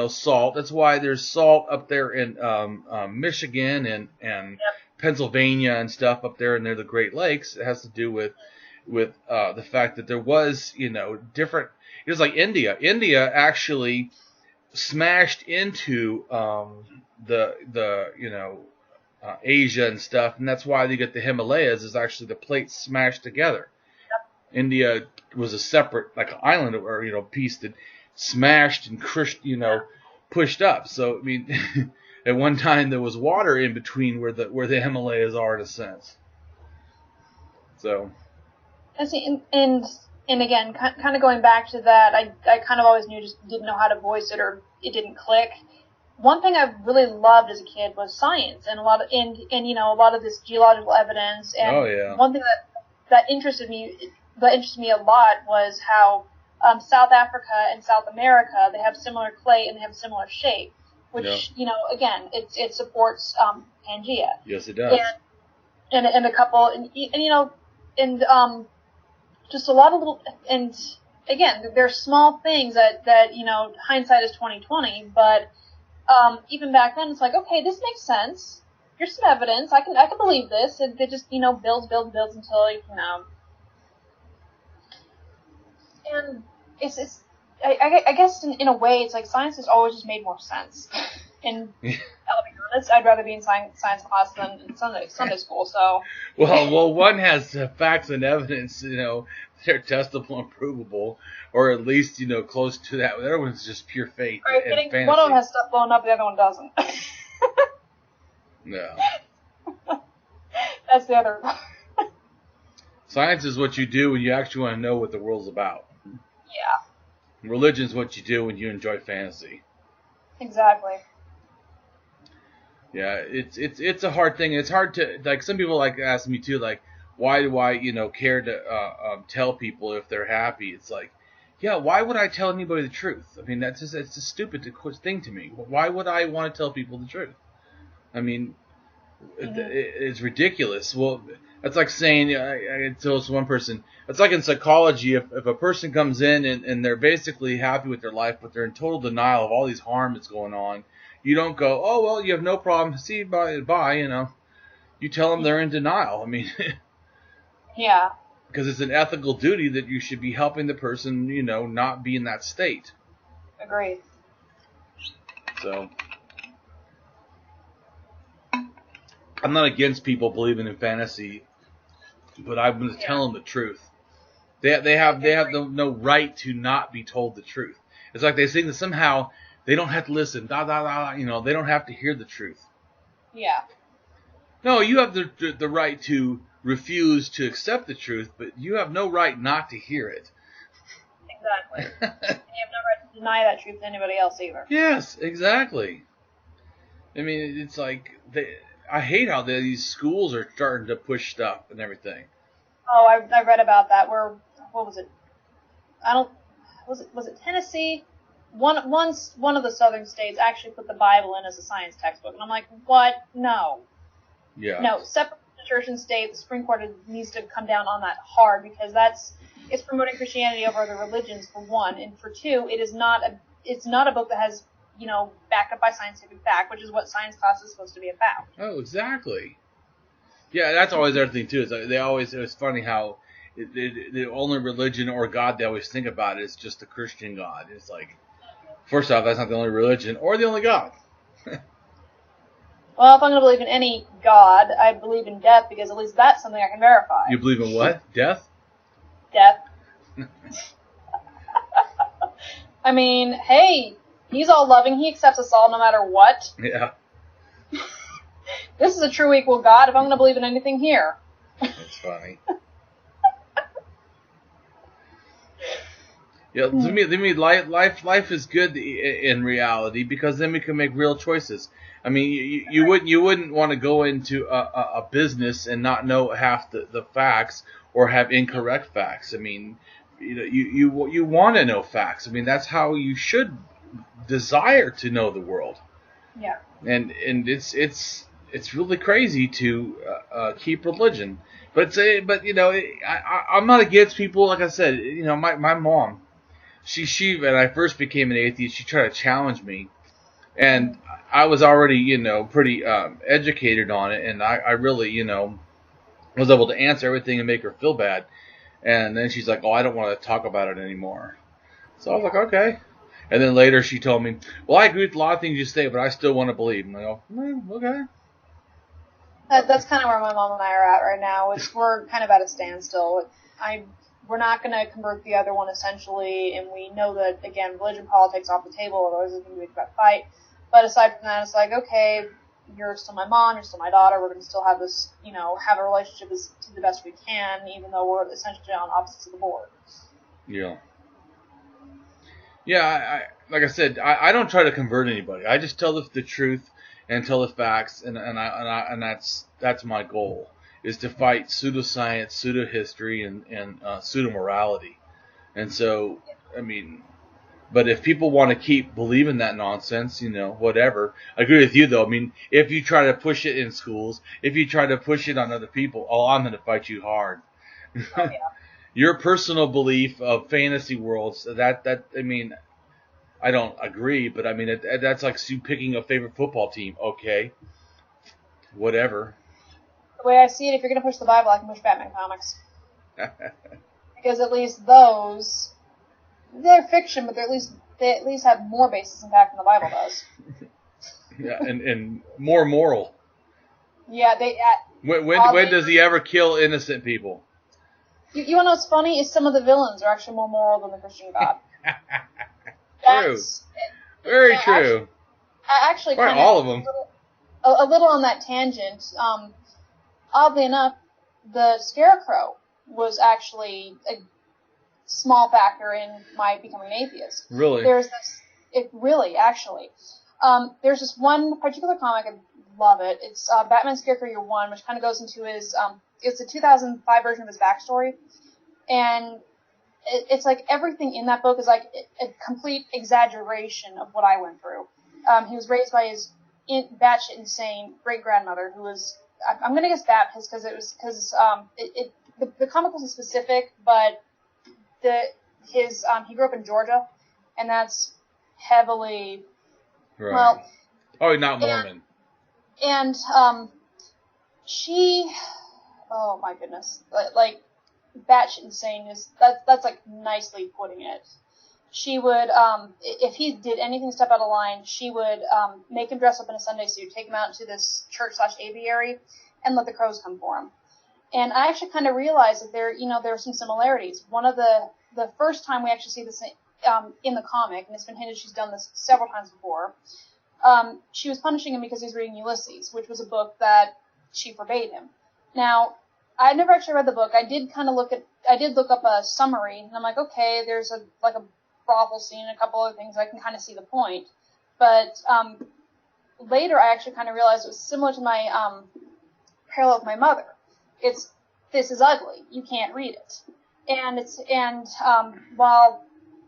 S1: salt. That's why there's salt up there in Michigan and Pennsylvania and stuff up there near the Great Lakes. It has to do with the fact that there was, different. It was like India. India actually smashed into Asia and stuff, and that's why they get the Himalayas. Is actually the plates smashed together. Yep. India was a separate island or piece that smashed and crushed, pushed up. So I mean, at one time there was water in between where the Himalayas are in a sense. So.
S2: And see, and again, kind of going back to that, I kind of always knew, just didn't know how to voice it, or it didn't click. One thing I really loved as a kid was science, and a lot of this geological evidence. And one thing that interested me a lot was how South Africa and South America, they have similar clay and they have similar shape, which again, it supports Pangea.
S1: Yes, it does.
S2: And a couple just a lot of little, and again, there's small things that hindsight is 20/20, but even back then it's like, okay, this makes sense. Here's some evidence. I can believe this. And it just builds until and it's I guess in a way it's like science has always just made more sense. And I'll be honest, I'd rather be in science class than in Sunday school. So
S1: well, one has facts and evidence, they're testable and provable, or at least close to that. The other one's just pure faith and fantasy.
S2: One of them has stuff blown up, the other one doesn't.
S1: No.
S2: That's the other one.
S1: Science is what you do when you actually want to know what the world's about.
S2: Yeah.
S1: Religion is what you do when you enjoy fantasy.
S2: Exactly.
S1: Yeah, it's a hard thing. It's hard to some people ask me too, why do I care to tell people if they're happy? It's like, yeah, why would I tell anybody the truth? I mean, it's a stupid thing to me. Why would I want to tell people the truth? I mean, it's ridiculous. Well, that's like saying, I told one person, it's like in psychology, if a person comes in and they're basically happy with their life, but they're in total denial of all these harm that's going on, you don't go, oh, well, you have no problem. See you, bye, You tell them they're in denial. I mean,
S2: yeah.
S1: Because it's an ethical duty that you should be helping the person, not be in that state.
S2: Agreed.
S1: So, I'm not against people believing in fantasy, but I'm going to tell them the truth. They have no right to not be told the truth. It's like they think that somehow they don't have to listen. They don't have to hear the truth.
S2: Yeah. No,
S1: you have the right to refuse to accept the truth, but you have no right not to hear it.
S2: Exactly. And you have no right to deny that truth to anybody else either.
S1: Yes, exactly. I mean, it's like I hate how these schools are starting to push stuff and everything.
S2: Oh, I read about that. What was it? Was it Tennessee? One of the southern states actually put the Bible in as a science textbook, and I'm like, what? No.
S1: Yeah.
S2: No, separate the church and state. The Supreme Court needs to come down on that hard, because it's promoting Christianity over other religions, for one, and for two, it's not a book that has, backed up by scientific fact, which is what science class is supposed to be about.
S1: Oh, exactly. Yeah, that's always their thing too. It's funny how the only religion or God they always think about is just the Christian God. It's like, first off, that's not the only religion or the only God.
S2: Well, if I'm going to believe in any God, I believe in death, because at least that's something I can verify.
S1: You believe in what? Death?
S2: Death. I mean, hey, he's all loving. He accepts us all no matter what.
S1: Yeah.
S2: This is a true equal God if I'm going to believe in anything here.
S1: That's funny. Yeah, to me, life is good in reality, because then we can make real choices. I mean, you wouldn't want to go into a business and not know half the facts, or have incorrect facts. I mean, you want to know facts. I mean, that's how you should desire to know the world.
S2: Yeah.
S1: And it's really crazy to keep religion, but I'm not against people. Like I said, my mom. She when I first became an atheist, she tried to challenge me, and I was already, pretty educated on it, and I really, was able to answer everything and make her feel bad. And then she's like, "Oh, I don't want to talk about it anymore." So I was like, "Okay." And then later she told me, "Well, I agree with a lot of things you say, but I still want to believe." And I go, "Okay."
S2: That's kind of where my mom and I are at right now. We're kind of at a standstill. We're not going to convert the other one, essentially, and we know that, again, religion, politics off the table, otherwise it's going to be a big fight. But aside from that, it's like, okay, you're still my mom, you're still my daughter, we're going to still have this, have a relationship to the best we can, even though we're essentially on opposites of the board. Yeah.
S1: Yeah, like I said, I don't try to convert anybody. I just tell the truth and tell the facts, and that's my goal, is to fight pseudoscience, pseudo-history, and pseudo-morality. And so, I mean, but if people want to keep believing that nonsense, whatever. I agree with you, though. I mean, if you try to push it in schools, if you try to push it on other people, I'm going to fight you hard.
S2: Oh, yeah.
S1: Your personal belief of fantasy worlds, I mean, I don't agree, but I mean, that's like you picking a favorite football team. Okay, whatever.
S2: The way I see it, if you're going to push the Bible, I can push Batman comics. Because at least those, they're fiction, but they at least have more basis in fact than the Bible does.
S1: Yeah, and more moral.
S2: Yeah,
S1: When does he ever kill innocent people?
S2: You want to know what's funny? Is some of the villains are actually more moral than the Christian God.
S1: True. Very true.
S2: Actually,
S1: kind of all of them.
S2: A little on that tangent. Oddly enough, the Scarecrow was actually a small factor in my becoming an atheist.
S1: Really?
S2: There's this one particular comic, I love it. It's Batman Scarecrow Year One, which kind of goes into his, it's a 2005 version of his backstory, and it's like everything in that book is like a complete exaggeration of what I went through. He was raised by his batshit insane great-grandmother, who was, I'm going to guess Baptist, because the comic wasn't specific, but he grew up in Georgia, and that's heavily,
S1: right.
S2: Well...
S1: Oh, not Mormon.
S2: And she, oh my goodness, like batshit insane that's like nicely putting it. she would, if he did anything step out of line, she would make him dress up in a Sunday suit, take him out into this church/aviary, and let the crows come for him. And I actually kind of realized that there are some similarities. One of the first time we actually see this in the comic, and it's been hinted she's done this several times before, she was punishing him because he was reading Ulysses, which was a book that she forbade him. Now, I never actually read the book. I did look up a summary, and I'm like, okay, there's a brothel scene and a couple other things. I can kind of see the point. But later, I actually kind of realized it was similar to my parallel with my mother. This is ugly. You can't read it. And while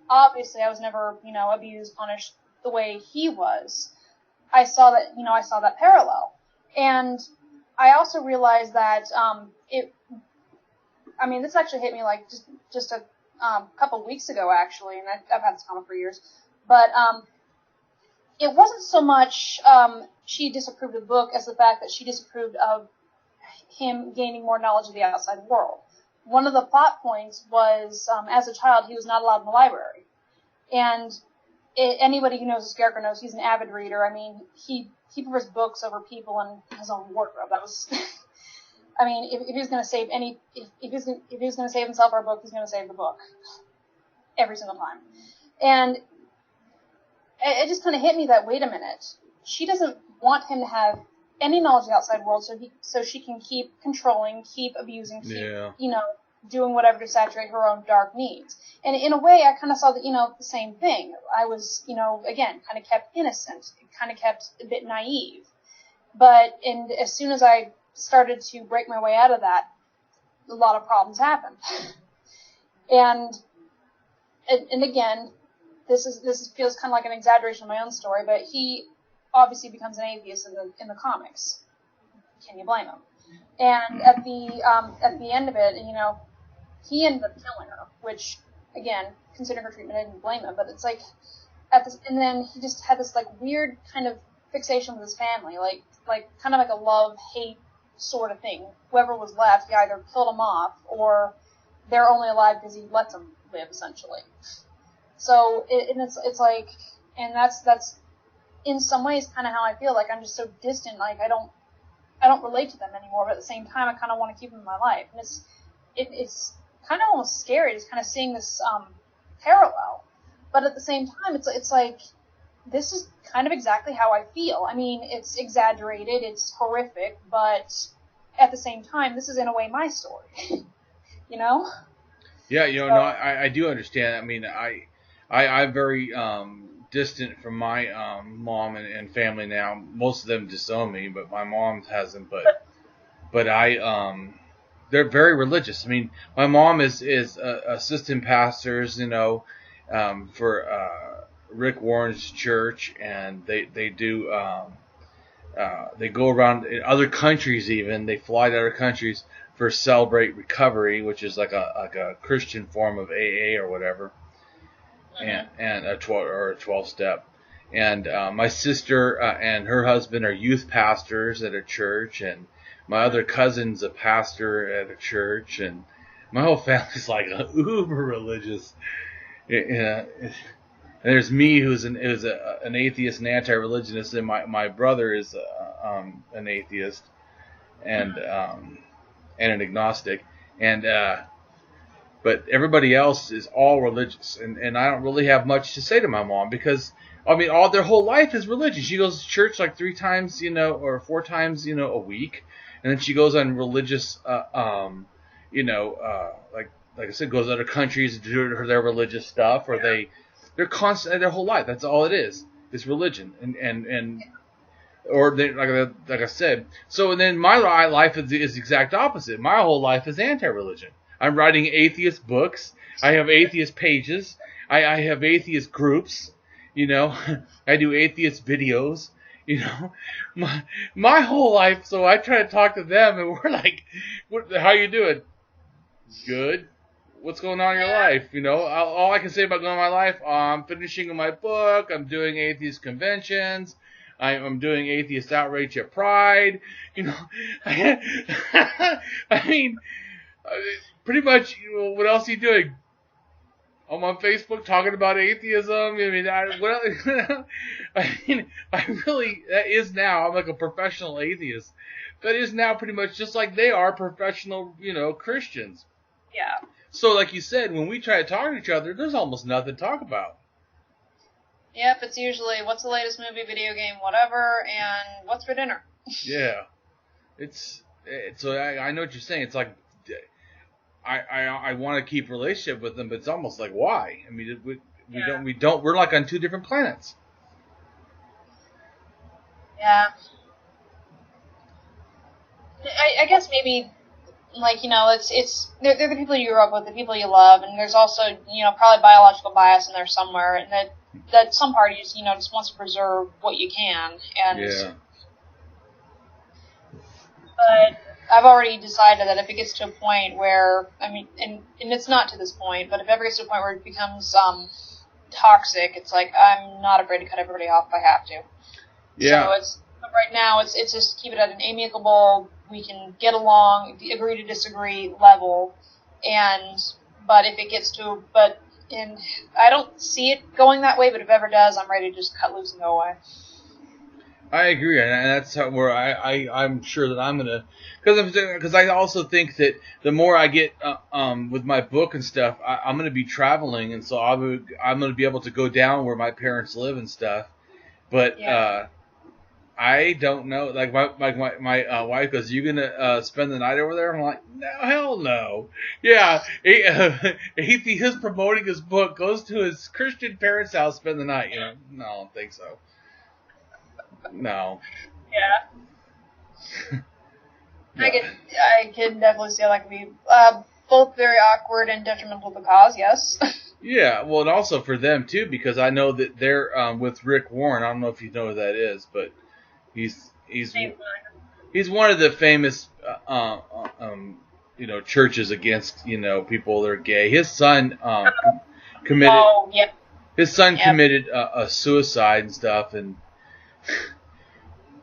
S2: obviously I was never, abused, punished the way he was, I saw that parallel. And I also realized that this actually hit me like just a couple weeks ago, actually, and I've had this comic for years. But it wasn't so much she disapproved of the book as the fact that she disapproved of him gaining more knowledge of the outside world. One of the plot points was, as a child, he was not allowed in the library. And anybody who knows the Scarecrow knows he's an avid reader. I mean, he prefers books over people in his own wardrobe. That was, if he was going to save if he was going to save himself or a book, he's going to save the book. Every single time. And it just kind of hit me that, wait a minute, she doesn't want him to have any knowledge of the outside world, so she can keep controlling, keep abusing, doing whatever to saturate her own dark needs. And in a way, I kind of saw the same thing. I was, again, kind of kept innocent, kind of kept a bit naive. And as soon as I started to break my way out of that, a lot of problems happened. And again, this feels kind of like an exaggeration of my own story, but he obviously becomes an atheist in the comics. Can you blame him? And at the end of it, he ended up killing her, which, again, considering her treatment, I didn't blame him. But it's like and then he just had this like weird kind of fixation with his family, like kind of like a love-hate sort of thing. Whoever was left, he either killed them off or they're only alive because he lets them live, essentially. So it's like, and that's in some ways kind of how I feel. Like I'm just so distant. Like I don't relate to them anymore. But at the same time, I kind of want to keep them in my life. And it's kind of almost scary just kind of seeing this parallel. But at the same time, it's like this is kind of exactly how I feel. I mean, it's exaggerated, it's horrific, but at the same time, this is in a way my story. Yeah,
S1: no, I do understand. I mean, I'm very distant from my mom and family now. Most of them disown me, but my mom hasn't. But they're very religious. I mean, my mom is assistant pastors, for Rick Warren's church, and they do they go around in other countries. Even they fly to other countries for Celebrate Recovery, which is like a Christian form of AA or whatever. And a 12-step. And my sister and her husband are youth pastors at a church, and my other cousin's a pastor at a church, and my whole family's like uber religious. And there's me who's an atheist and anti-religionist, and my brother is an atheist and an agnostic, but everybody else is all religious, and I don't really have much to say to my mom because, I mean, their whole life is religion. She goes to church like 3 times, or 4 times, a week, and then she goes on religious, like I said, goes to other countries to do their religious stuff, or they're constant their whole life. That's all it is. It's religion, or they, like I said. So and then my life is the exact opposite. My whole life is anti-religion. I'm writing atheist books. I have atheist pages. I have atheist groups. I do atheist videos. My whole life. So I try to talk to them, and we're like, "How you doing? Good. What's going on in your life?" All I can say about going on in my life, I'm finishing my book. I'm doing atheist conventions. I'm doing atheist outreach at Pride. I mean. Pretty much, what else are you doing? I'm on Facebook talking about atheism. I mean, I really, that is now, I'm like a professional atheist. That is now pretty much just like they are professional, Christians.
S2: Yeah.
S1: So like you said, when we try to talk to each other, there's almost nothing to talk about.
S2: Yep, it's usually what's the latest movie, video game, whatever, and what's for dinner.
S1: Yeah. So I know what you're saying. It's like, I want to keep a relationship with them, but it's almost like, why? I mean, we don't, we're like on two different planets.
S2: Yeah. I guess maybe, like, they're the people you grew up with, the people you love, and there's also, probably biological bias in there somewhere, and that some parties, just wants to preserve what you can, and...
S1: Yeah.
S2: But I've already decided that if it gets to a point where, and it's not to this point, but if it ever gets to a point where it becomes toxic, it's like, I'm not afraid to cut everybody off if I have to.
S1: Yeah.
S2: So right now, it's just keep it at an amicable, we can get along, agree to disagree level, but if it gets to, and I don't see it going that way, but if it ever does, I'm ready to just cut loose and go away.
S1: I agree, and that's where I'm sure that I'm gonna, because I also think that the more I get with my book and stuff, I'm gonna be traveling, and so I'm gonna be able to go down where my parents live and stuff. But I don't know. Like my wife goes, "You gonna spend the night over there?" I'm like, "No, hell no." Yeah, atheist promoting his book goes to his Christian parents' house, spend the night. No, I don't think so. No.
S2: Yeah. No. I can definitely see how that could be both very awkward and detrimental to the cause, yes.
S1: Yeah, well, and also for them, too, because I know that they're with Rick Warren. I don't know if you know who that is, but he's one of the famous, churches against, people that are gay. His son committed...
S2: Oh, yep.
S1: His son committed a suicide and stuff, and...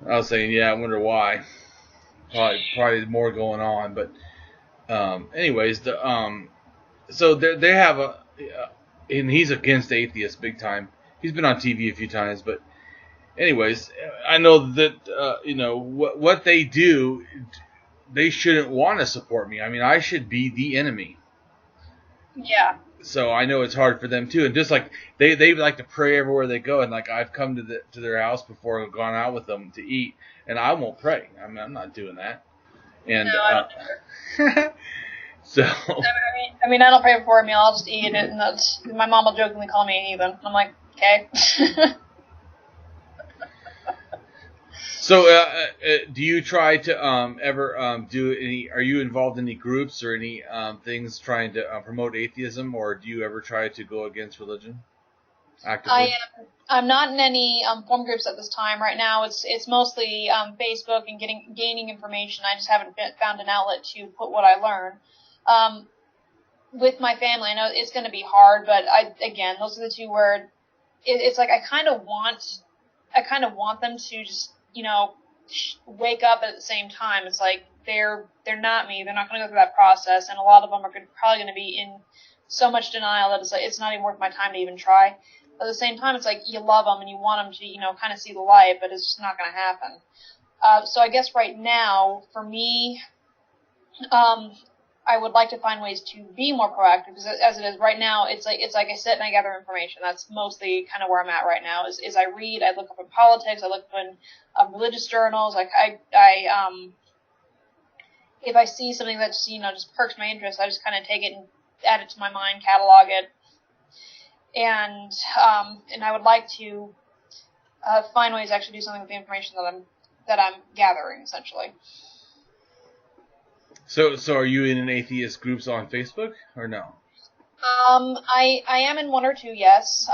S1: I was saying, I wonder why. Probably more going on, but anyways, so they have and he's against atheists big time. He's been on TV a few times, but anyways, I know that what they do, they shouldn't want to support me. I mean, I should be the enemy.
S2: Yeah.
S1: So I know it's hard for them too, and just like they like to pray everywhere they go, and like I've come to their house before and gone out with them to eat, and I won't pray. I'm not doing that. And
S2: no, I don't
S1: so
S2: I mean, I don't pray before a meal. I'll just eat it, and my mom will jokingly call me a heathen. I'm like, okay.
S1: So, do you try to ever do any? Are you involved in any groups or any things trying to promote atheism, or do you ever try to go against religion actively?
S2: I'm not in any forum groups at this time. Right now, it's mostly Facebook and gaining information. I just haven't found an outlet to put what I learn. With my family, I know it's going to be hard, but those are the two where it's like I kind of want them to just wake up at the same time. It's like they're not me. They're not going to go through that process, and a lot of them are probably going to be in so much denial that it's like it's not even worth my time to even try. But at the same time, it's like you love them and you want them to kind of see the light, but it's just not going to happen. So I guess right now, for me, I would like to find ways to be more proactive, because as it is right now, it's like I sit and I gather information. That's mostly kind of where I'm at right now. Is I read, I look up in politics, I look up in religious journals. Like I if I see something that just perks my interest, I just kind of take it and add it to my mind, catalog it, and I would like to find ways to actually do something with the information that I'm gathering, essentially.
S1: So are you in an atheist groups on Facebook or no?
S2: I am in one or two, yes.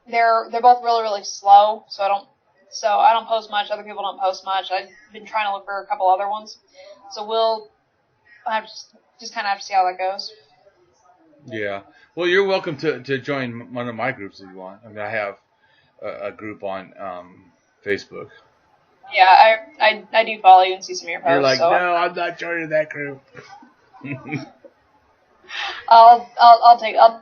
S2: They're both really, really slow, so I don't post much. Other people don't post much. I've been trying to look for a couple other ones, so I just kind of have to see how that goes.
S1: Yeah. Well, you're welcome to join one of my groups if you want. I mean, I have a group on Facebook.
S2: Yeah, I do follow you and see some of your posts.
S1: You're like,
S2: so.
S1: No, I'm not joining that group.
S2: I'll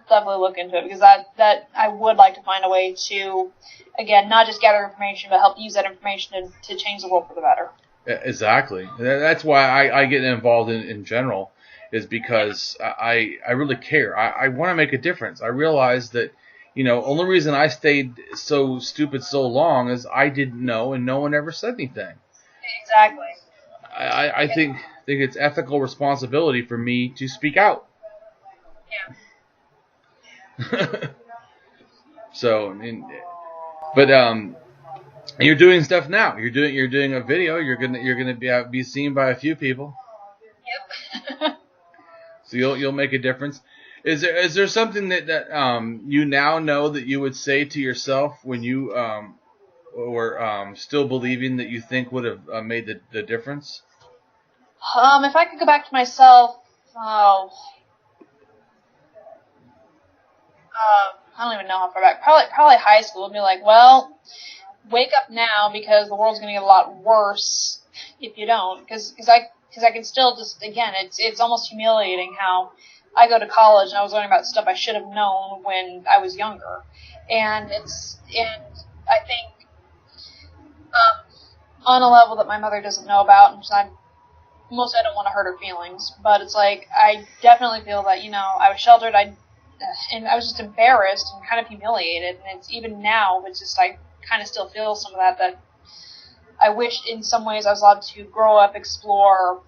S2: definitely look into it, because that I would like to find a way to, again, not just gather information, but help use that information to change the world for the better.
S1: Exactly. That's why I get involved in general, is because I really care. I want to make a difference. I realize that, only reason I stayed so stupid so long is I didn't know, and no one ever said anything.
S2: Exactly.
S1: I think it's ethical responsibility for me to speak out.
S2: Yeah.
S1: So, but you're doing stuff now. You're doing a video. You're gonna be seen by a few people.
S2: Yep.
S1: So you'll make a difference. Is there something that you now know that you would say to yourself when you were still believing that you think would have made the difference?
S2: If I could go back to myself, I don't even know how far back. Probably high school. And be like, well, wake up now, because the world's going to get a lot worse if you don't. Because I can still just, again, it's almost humiliating how I go to college and I was learning about stuff I should have known when I was younger, and I think on a level that my mother doesn't know about, and I don't want to hurt her feelings, but it's like I definitely feel that I was sheltered, and I was just embarrassed and kind of humiliated, and it's even now, it's just I kind of still feel some of that I wished in some ways I was allowed to grow up, explore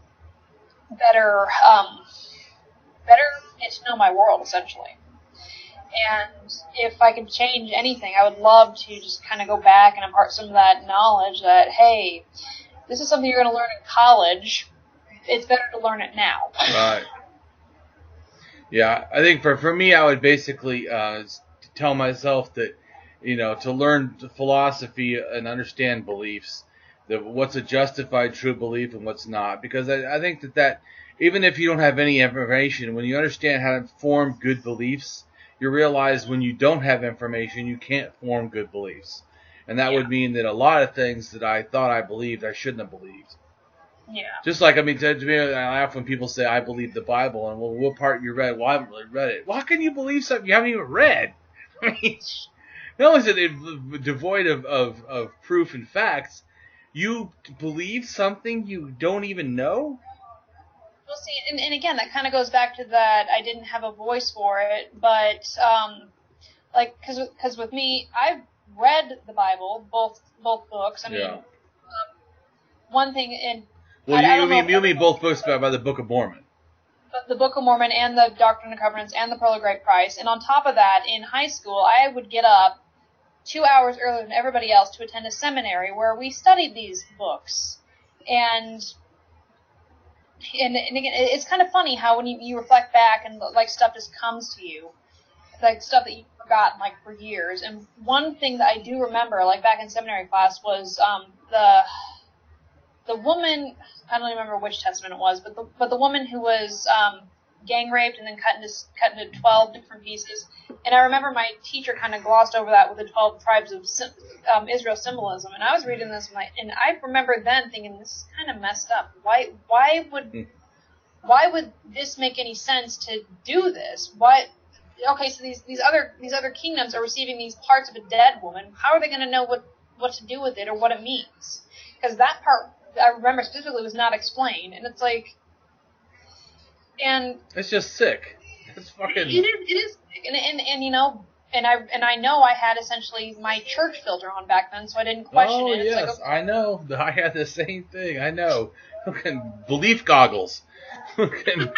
S2: better get to know my world, essentially. And if I could change anything, I would love to just kind of go back and impart some of that knowledge that, hey, this is something you're going to learn in college. It's better to learn it now.
S1: Right. Yeah, I think for me, I would basically tell myself that, to learn philosophy and understand beliefs, that what's a justified true belief and what's not. Because I think that even if you don't have any information, when you understand how to form good beliefs, you realize when you don't have information, you can't form good beliefs. And that would mean that a lot of things that I thought I believed, I shouldn't have believed. Yeah. Just like, to me, I laugh when people say, I believe the Bible, and, well, what part you read? Well, I haven't really read it. Well, how can you believe something you haven't even read? I mean, not only is it devoid of proof and facts, you believe something you don't even know?
S2: Well, see, and again, that kind of goes back to that I didn't have a voice for it, but, because with me, I've read the Bible, both books. I mean, one thing in...
S1: Well, you mean both books by the Book of Mormon.
S2: The Book of Mormon and the Doctrine and Covenants and the Pearl of Great Price. And on top of that, in high school, I would get up 2 hours earlier than everybody else to attend a seminary where we studied these books. And again, it's kind of funny how when you reflect back and stuff just comes to you, stuff that you've forgotten for years. And one thing that I do remember, back in seminary class, was the woman. I don't remember which testament it was, but the woman who was gang raped and then cut into 12 different pieces. And I remember my teacher kind of glossed over that with the 12 tribes of Israel symbolism. And I was reading this, and I remember then thinking, this is kind of messed up. Why would this make any sense to do this? Okay, so these other kingdoms are receiving these parts of a dead woman. How are they going to know what to do with it or what it means? Because that part, I remember specifically, was not explained, and it's and
S1: it's just sick. It's fucking.
S2: It is sick, and I know I had essentially my church filter on back then, so I didn't question it.
S1: Oh yes, I know. I had the same thing. I know. Fucking belief goggles. The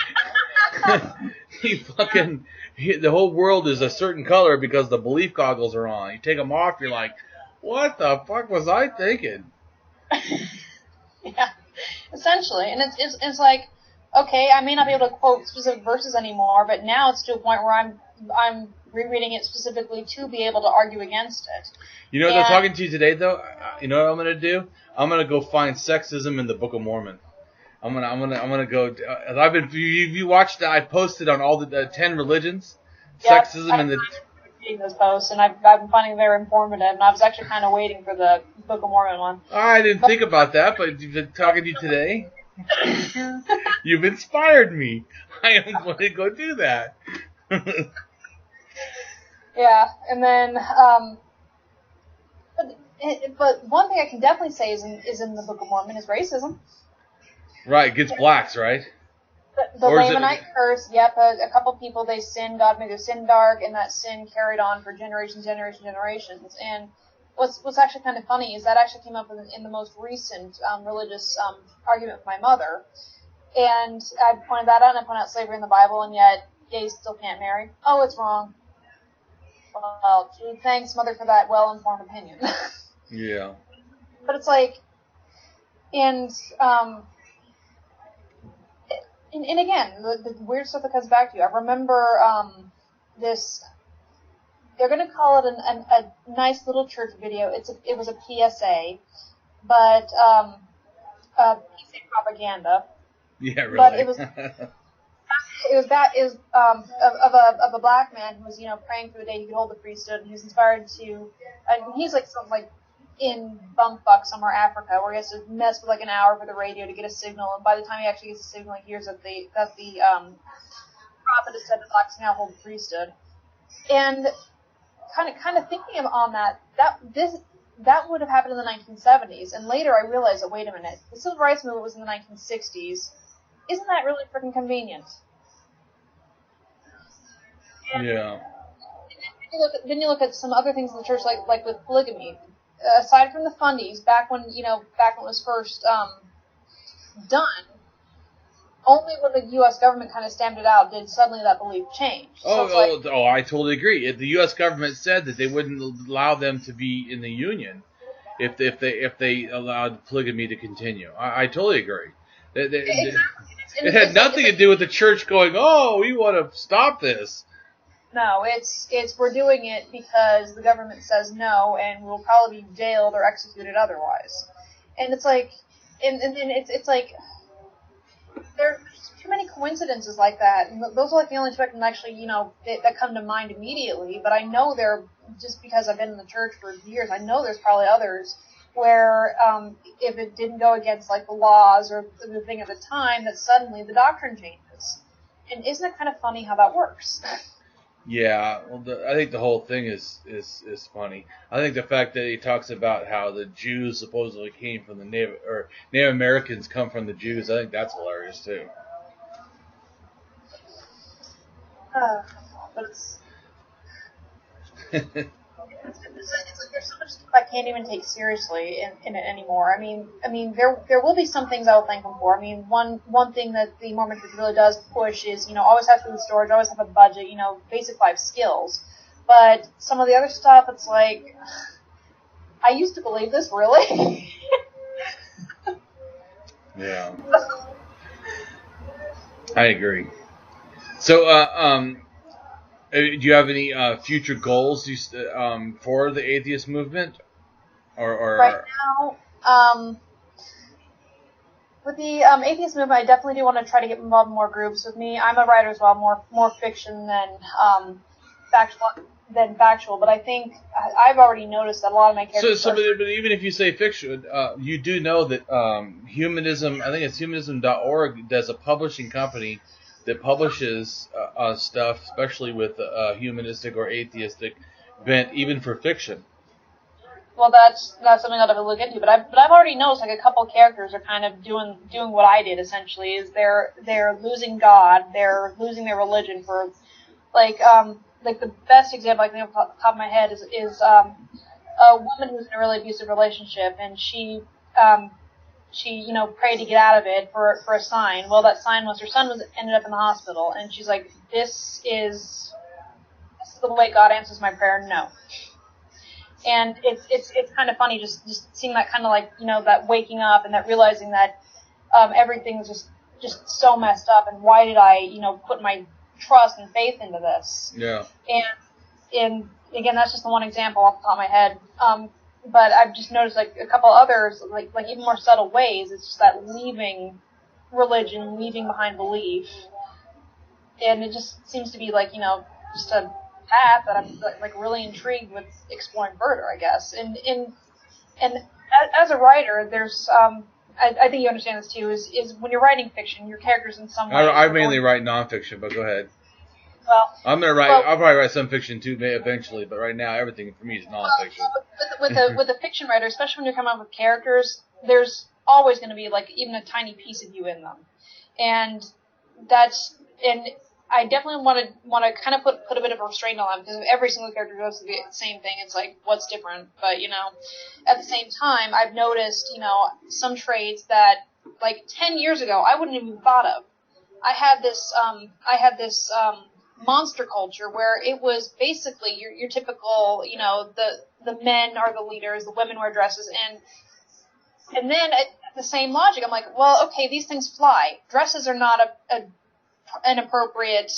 S1: whole world is a certain color because the belief goggles are on. You take them off, you're like, what the fuck was I thinking?
S2: Yeah, essentially, and it's like, okay, I may not be able to quote specific verses anymore, but now it's to a point where I'm rereading it specifically to be able to argue against it.
S1: You know what I'm talking to you today, though? You know what I'm gonna do? I'm gonna go find sexism in the Book of Mormon. I'm gonna go. You watched that? I posted on all the 10 religions,
S2: yep,
S1: sexism in the.
S2: Reading those posts, and I've been finding them very informative, and I was actually kind of waiting for the Book of Mormon one.
S1: I didn't think about that, but talking to you today. You've inspired me. I am going to go do that.
S2: Yeah, and then, but one thing I can definitely say is in the Book of Mormon is racism.
S1: Right, against blacks, right?
S2: The Lamanite curse, yep, a couple people, they sinned, God made their sin dark, and that sin carried on for generations. And what's actually kind of funny is that actually came up in the most recent religious argument with my mother. And I pointed that out, and I pointed out slavery in the Bible, and yet gays still can't marry. Oh, it's wrong. Well, gee, thanks, Mother, for that well-informed opinion.
S1: Yeah.
S2: But it's like, and again, the weird stuff that comes back to you. I remember this. They're going to call it a nice little church video. It was a PSA, but PSA propaganda.
S1: Yeah, really.
S2: But it was of a black man who was praying for the day he could hold the priesthood, and he was inspired to. And he's like some in bumfuck somewhere Africa, where he has to mess with like an hour for the radio to get a signal, and by the time he actually gets a signal, he hears that the prophet has said that blacks now hold the priesthood. And kind of thinking on that would have happened in the 1970s, and later I realized that wait a minute, the civil rights movement was in the 1960s. Isn't that really freaking convenient? And
S1: yeah.
S2: Then you look at some other things in the church, like with polygamy. Aside from the fundies, back when it was first done, only when the U.S. government kind of stamped it out did suddenly that belief change. So
S1: I totally agree. If the U.S. government said that they wouldn't allow them to be in the union if they allowed polygamy to continue, I totally agree. It had nothing to do with the church going, oh, we want to stop this.
S2: No, it's we're doing it because the government says no, and we'll probably be jailed or executed otherwise. And it's like, and it's like, there's too many coincidences like that. And those are like the only two I can actually, that come to mind immediately. But I know just because I've been in the church for years, I know there's probably others where if it didn't go against like the laws or the thing at the time, that suddenly the doctrine changes. And isn't it kind of funny how that works?
S1: Yeah, well, I think the whole thing is funny. I think the fact that he talks about how the Jews supposedly came from the Native Americans come from the Jews, I think that's hilarious too.
S2: But it's like there's so much stuff I can't even take seriously in it anymore. I mean, there will be some things I will thank them for. I mean, one thing that the Mormon Church really does push is, always have food storage, always have a budget, basic life skills. But some of the other stuff, it's like, I used to believe this, really?
S1: Yeah. I agree. So, do you have any future goals for the atheist movement? Or
S2: right now, with the atheist movement, I definitely do want to try to get involved in more groups. With me, I'm a writer as well, more fiction than factual. But I think I've already noticed that a lot of my characters.
S1: But even if you say fiction, you do know that Humanism, I think it's humanism.org, does a publishing company that publishes stuff, especially with humanistic or atheistic bent, even for fiction.
S2: Well, that's something I'll have to look into. But I've already noticed like a couple characters are kind of doing what I did essentially. Is they're losing God, they're losing their religion for like the best example I can think off the top of my head is a woman who's in a really abusive relationship, and she prayed to get out of it for a sign. Well, that sign was her son ended up in the hospital, and she's like, this is the way God answers my prayer. No. And it's kind of funny just seeing that kind of like, that waking up and that realizing that everything's just so messed up, and why did I, put my trust and faith into this?
S1: Yeah.
S2: And again, that's just the one example off the top of my head. But I've just noticed like a couple others, like even more subtle ways. It's just that leaving religion, leaving behind belief, and it just seems to be like just a path that I'm like really intrigued with exploring further, I guess. And as a writer, there's I think you understand this too, is when you're writing fiction, your characters in some way.
S1: I mainly write nonfiction, but go ahead.
S2: Well,
S1: I'm gonna write. I'll probably write some fiction too eventually, but right now everything for me is nonfiction.
S2: With a fiction writer, especially when you're coming up with characters, there's always going to be like even a tiny piece of you in them, and I definitely want to kind of put a bit of a restraint on them, because if every single character goes through the same thing, it's like, what's different? But, at the same time, I've noticed, some traits that, like, 10 years ago, I wouldn't have even thought of. I had this monster culture where it was basically your typical, the men are the leaders, the women wear dresses, and then at the same logic, I'm like, well, okay, these things fly. Dresses are not an appropriate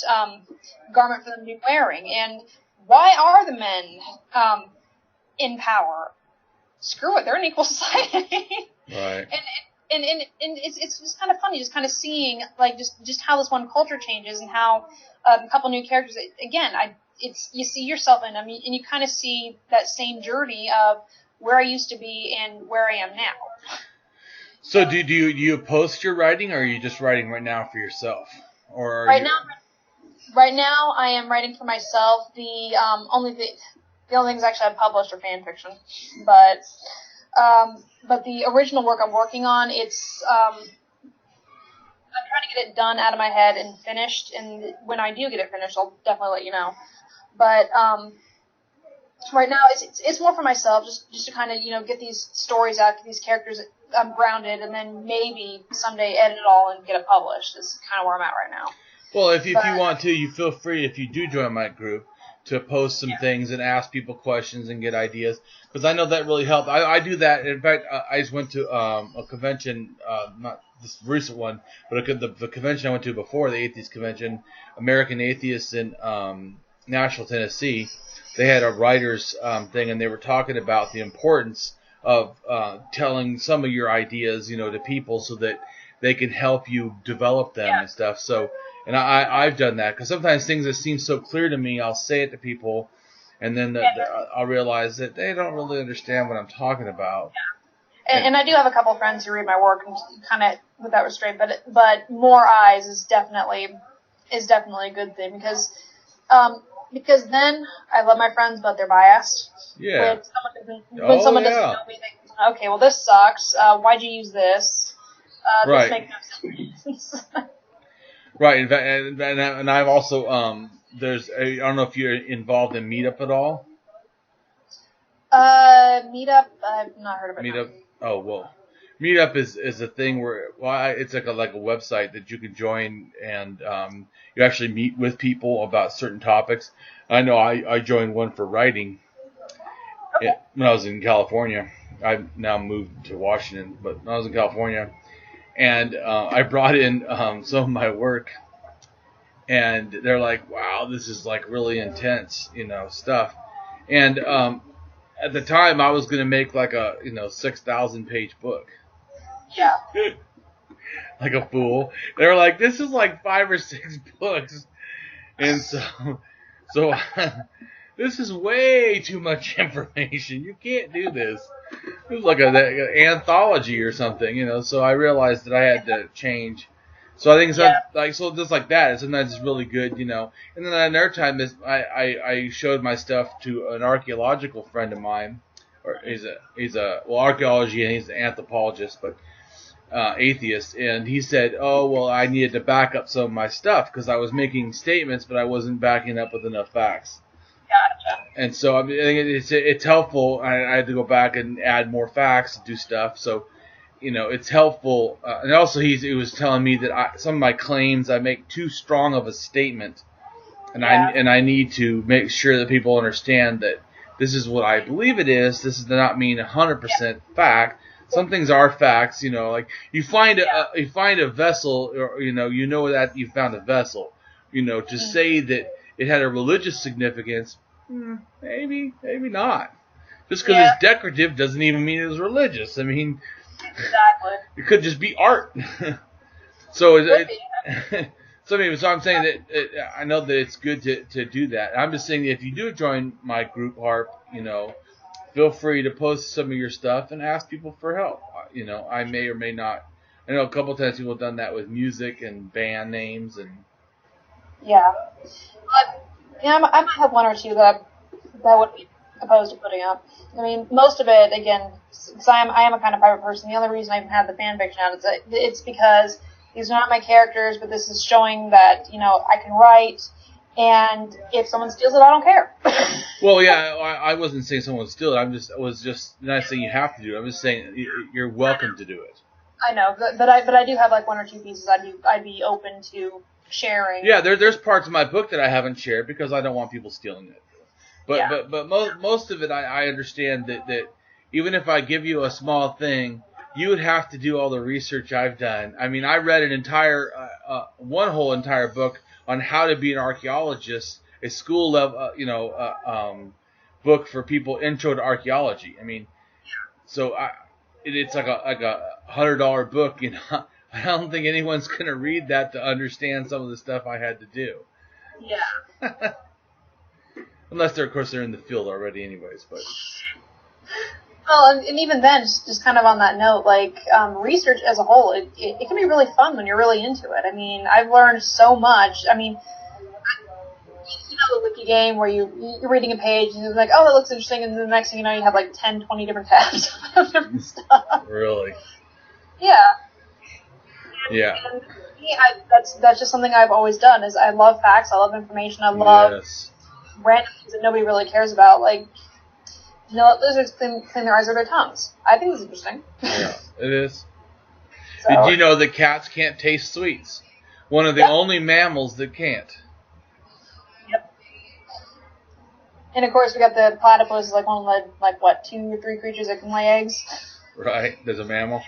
S2: garment for them to be wearing. And why are the men in power? Screw it, they're an equal society.
S1: Right.
S2: And it's just kind of funny, just kind of seeing like just how this one culture changes, and how a couple new characters. Again, you see yourself in them, and you kind of see that same journey of where I used to be and where I am now.
S1: So do you post your writing, or are you just writing right now for yourself? Or
S2: right now, I am writing for myself. The only things actually I've published are fan fiction, but the original work I'm working on, I'm trying to get it done out of my head and finished. And when I do get it finished, I'll definitely let you know. But right now, it's more for myself, just to kind of get these stories out, get these characters grounded, and then maybe someday edit it all and get it published. Is kind of where I'm at right now.
S1: Well, if you want to, you feel free, if you do join my group, to post some things and ask people questions and get ideas, because I know that really helped. I do that. In fact, I just went to a convention, not this recent one, but the convention I went to before, the Atheist Convention, American Atheists in Nashville, Tennessee. They had a writers thing, and they were talking about the importance of telling some of your ideas, to people, so that they can help you develop them and stuff. So, and I've done that, because sometimes things that seem so clear to me, I'll say it to people, and then I'll realize that they don't really understand what I'm talking about.
S2: Yeah. And I do have a couple of friends who read my work and kind of with that restraint, but more eyes is definitely a good thing, because then I love my friends, but they're biased.
S1: Yeah.
S2: When someone doesn't know me, they think, okay, well, this sucks. Why'd you use this?
S1: Right.
S2: This makes no sense.
S1: Right. And I've also, I don't know if you're involved in Meetup at all.
S2: Meetup, I've not heard of it.
S1: Meetup. Oh, well. Meetup is a thing where, it's like a website that you can join, and you actually meet with people about certain topics. I know I joined one for writing when I was in California. I've now moved to Washington, but when I was in California, and I brought in some of my work, and they're like, wow, this is like really intense, stuff. And at the time, I was going to make like a 6,000 page book.
S2: Yeah.
S1: Like a fool. They were like, this is like 5 or 6 books. And so this is way too much information. You can't do this. It was like an anthology or something, So I realized that I had to change. So I think just like that. Sometimes it's really good, And then another time I showed my stuff to an archaeological friend of mine, or he's archaeology, and he's an anthropologist, but atheist, and he said, oh, well, I needed to back up some of my stuff because I was making statements, but I wasn't backing up with enough facts.
S2: Gotcha.
S1: And so I think it's helpful. I had to go back and add more facts and do stuff. So, it's helpful. And also he was telling me that some of my claims, I make too strong of a statement, and I need to make sure that people understand that this is what I believe it is. This does not mean 100% fact. Some things are facts, like you find a vessel, or that you found a vessel. To say that it had a religious significance, maybe not. Just because it's decorative doesn't even mean it was religious. I mean,
S2: exactly. It
S1: could just be art. So I'm saying that I know that it's good to do that. I'm just saying that if you do join my group, Harp, feel free to post some of your stuff and ask people for help. I may or may not. I know a couple of times people have done that with music and band names and.
S2: Yeah, but I might have one or two that would be opposed to putting up. I mean, most of it, again, because I am a kind of private person. The only reason I even have the fan fiction out is that it's because these are not my characters, but this is showing that I can write. And if someone steals it, I don't care.
S1: Well, yeah, I wasn't saying someone would steal it. I was just not saying you have to do it. I'm just saying you're welcome to do it.
S2: I know, but I do have like one or two pieces I'd be open to sharing.
S1: Yeah, there's parts of my book that I haven't shared because I don't want people stealing it. But most of it I understand that even if I give you a small thing, you would have to do all the research I've done. I mean, I read an entire one whole entire book on how to be an archaeologist, a school level, book for people intro to archaeology. I mean, so it's like a $100 book. I don't think anyone's going to read that to understand some of the stuff I had to do.
S2: Yeah.
S1: Unless they're in the field already, anyways. But.
S2: Well, and even then, just kind of on that note, like, research as a whole, it can be really fun when you're really into it. I mean, I've learned so much. I mean, the wiki game where you're reading a page and you're like, oh, that looks interesting, and the next thing you know, you have like 10, 20 different tabs of different stuff.
S1: Really?
S2: Yeah.
S1: Yeah.
S2: And that's just something I've always done, is I love facts, I love information, I love random things that nobody really cares about, like, lizards clean their eyes or their tongues. I think it's interesting.
S1: Yeah, it is.
S2: So,
S1: did you know that cats can't taste sweets? One of the only mammals that can't.
S2: Yep. And of course, we got the platypus, like one of the, 2 or 3 creatures that can lay eggs.
S1: Right. There's a mammal.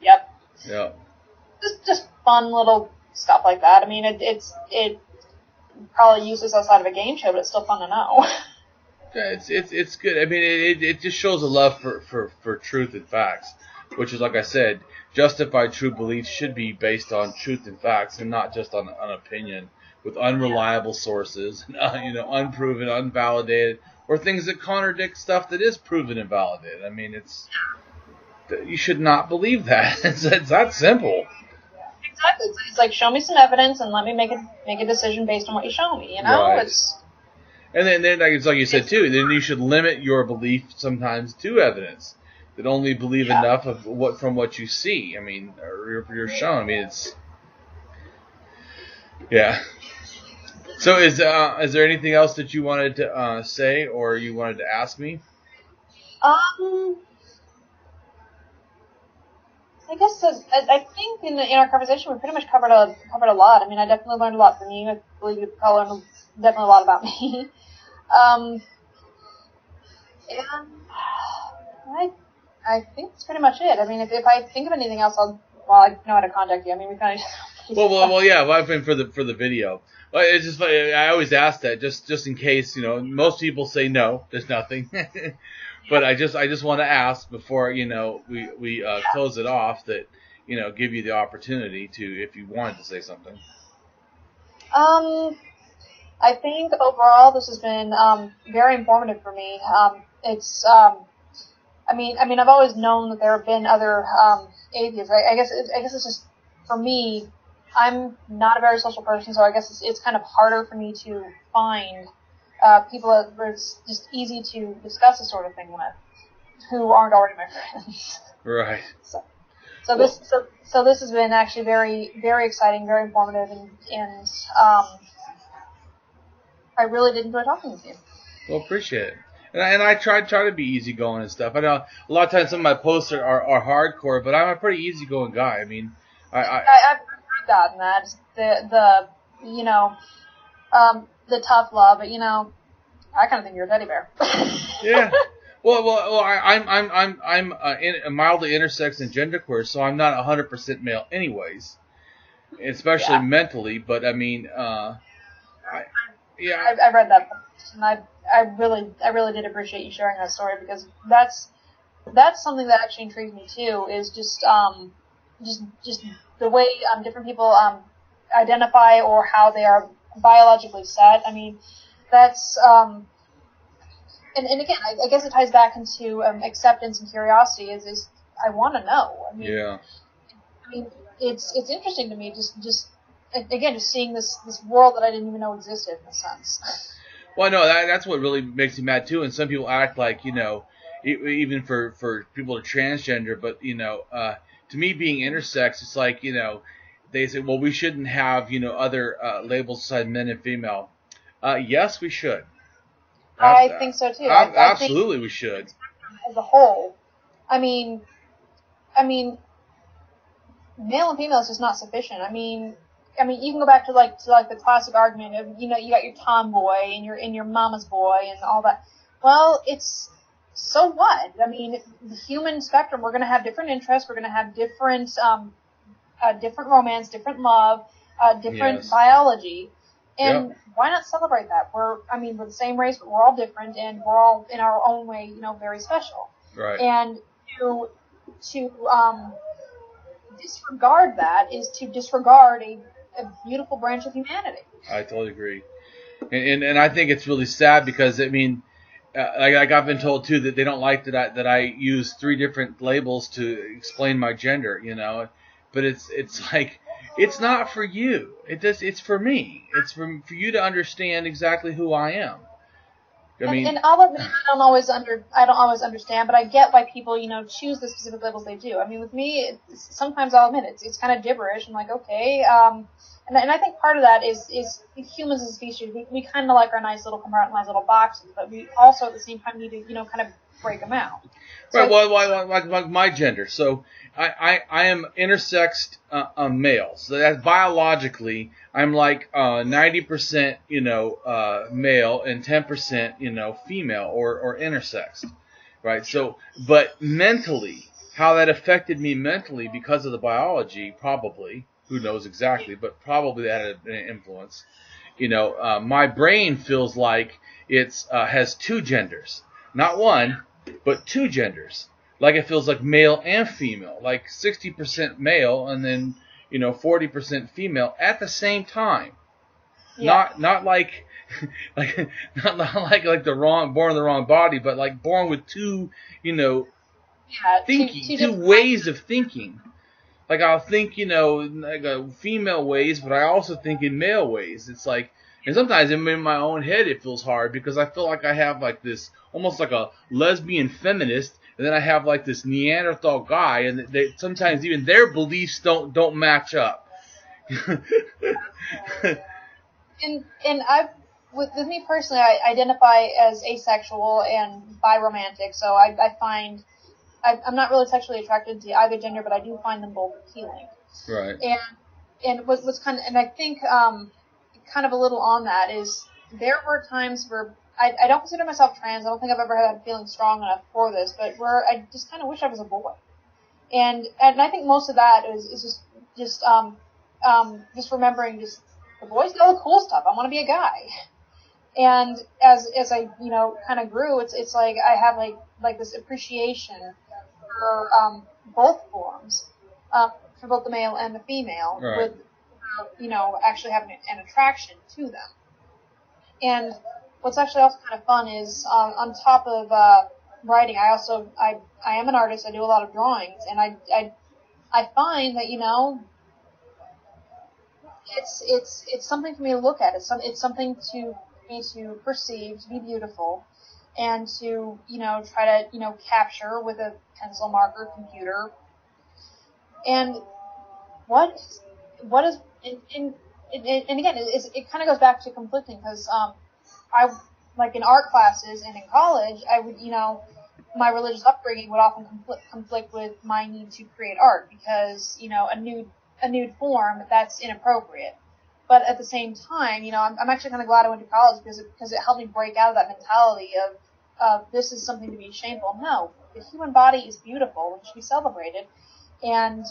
S2: Yep.
S1: Yeah.
S2: Just fun little stuff like that. I mean, it's probably useless outside of a game show, but it's still fun to know.
S1: Yeah, it's good. I mean, it just shows a love for truth and facts, which is, like I said, justified true beliefs should be based on truth and facts and not just on an opinion with unreliable sources, unproven, unvalidated, or things that contradict stuff that is proven and validated. I mean, you should not believe that. It's that simple.
S2: Exactly. It's like, show me some evidence and let me make a decision based on what you show me.
S1: Right. And then it's like you said too. Then you should limit your belief sometimes to evidence. That only believe enough of from what you see. I mean, or you're shown. I mean, it's So is there anything else that you wanted to say or you wanted to ask me?
S2: I guess I think in our conversation we pretty much covered a lot. I mean, I definitely learned a lot from you. I believe you probably learned definitely a lot about me. And I think that's pretty much it. I mean, if I think of anything else, I know how to contact you. I mean, we kind of.
S1: Well, yeah. Well, I've been for the video. Well, it's just funny. I always ask that just in case. Most people say no, there's nothing. But I just want to ask before we close it off that give you the opportunity to, if you wanted to say something.
S2: I think overall this has been very informative for me. It's I mean I've always known that there have been other atheists. I guess it's just, for me, I'm not a very social person, so I guess it's kind of harder for me to find people that it's just easy to discuss this sort of thing with, who aren't already my friends.
S1: Right.
S2: So this has been actually very, very exciting, very informative, and I really did enjoy talking with you.
S1: Well, appreciate it. And I try to be easygoing and stuff. I know a lot of times some of my posts are hardcore, but I'm a pretty easygoing guy. I mean,
S2: I've gotten that, the tough love, but I kind of think you're a teddy bear.
S1: Yeah. Well, I'm mildly intersex and genderqueer, so I'm not 100% male, anyways, especially mentally. But I mean,
S2: I read that, and I really did appreciate you sharing that story, because that's something that actually intrigues me too. Is just the way different people identify, or how they are biologically set. I mean, that's and again, I guess it ties back into acceptance and curiosity. Is I want to know. I mean,
S1: Yeah.
S2: I mean, it's interesting to me. Just again, just seeing this world that I didn't even know existed in a sense.
S1: Well, no, that's what really makes me mad too. And some people act like, you know, even for people to transgender, but you know, to me being intersex, it's like, you know, they say, well, we shouldn't have, you know, other labels besides men and female. Yes, we should.
S2: I think so too. I
S1: Absolutely, we should.
S2: As a whole, I mean, male and female is just not sufficient. I mean, you can go back to the classic argument of, you know, you got your tomboy and your mama's boy and all that. Well, it's so what? I mean, the human spectrum, we're going to have different interests. We're going to have different romance, different love, different biology. And why not celebrate that? We're the same race, but we're all different, and we're all in our own way, you know, very special.
S1: Right.
S2: And to disregard that is to disregard a beautiful branch of humanity.
S1: I totally agree. And I think it's really sad because, I mean, like I've been told too that they don't like that I use 3 different labels to explain my gender, you know. But it's like, it's not for you. It's for me. It's for you to understand exactly who I am. I mean,
S2: and I'll admit I don't always understand, but I get why people, you know, choose the specific labels they do. I mean, with me, sometimes I'll admit it's kind of gibberish. I'm like, okay, and I think part of that is humans as a species, we kind of like our nice little compartmentalized little boxes, but we also at the same time need to, you know, kind of break them out. So
S1: right. Well, like my gender. So I am intersexed male. So that's biologically I'm like 90% you know male and 10% you know female or intersexed, right? So but mentally, how that affected me mentally because of the biology, probably, who knows exactly, but probably that had an influence. You know, my brain feels like it's has 2 genders, not one, but 2 genders. Like it feels like male and female, like 60% male and then, you know, 40% female at the same time. Yeah. Not like not like the wrong born in the wrong body, but like born with 2, you know, thinking, 2 ways of thinking. Like I'll think, you know, like female ways, but I also think in male ways. It's like, and sometimes in my own head it feels hard because I feel like I have like this, almost like a lesbian feminist, and then I have like this Neanderthal guy, and they sometimes even their beliefs don't match up.
S2: and with me personally, I identify as asexual and biromantic, so I find I'm not really sexually attracted to either gender, but I do find them both appealing.
S1: Right.
S2: And what's kind of, and I think kind of a little on that is there were times where I don't consider myself trans. I don't think I've ever had a feeling strong enough for this, but where I just kind of wish I was a boy. And I think most of that is just remembering just the boys do all the cool stuff. I want to be a guy. And as I, you know, kind of grew, it's like I have like this appreciation for both forms, for both the male and the female,
S1: right,
S2: with you know, actually having an attraction to them. And what's actually also kind of fun is on top of writing, I am an artist. I do a lot of drawings, and I find that, you know, it's something for me to look at. It's something to me to perceive, to be beautiful, and to, you know, try to, you know, capture with a pencil, marker, computer. And what is and again, it kind of goes back to conflicting, because I, like in art classes and in college, I would, you know, my religious upbringing would often conflict with my need to create art, because, you know, a nude form, that's inappropriate. But at the same time, you know, I'm actually kind of glad I went to college, because it helped me break out of that mentality of this is something to be ashamed of. No, the human body is beautiful and should be celebrated, and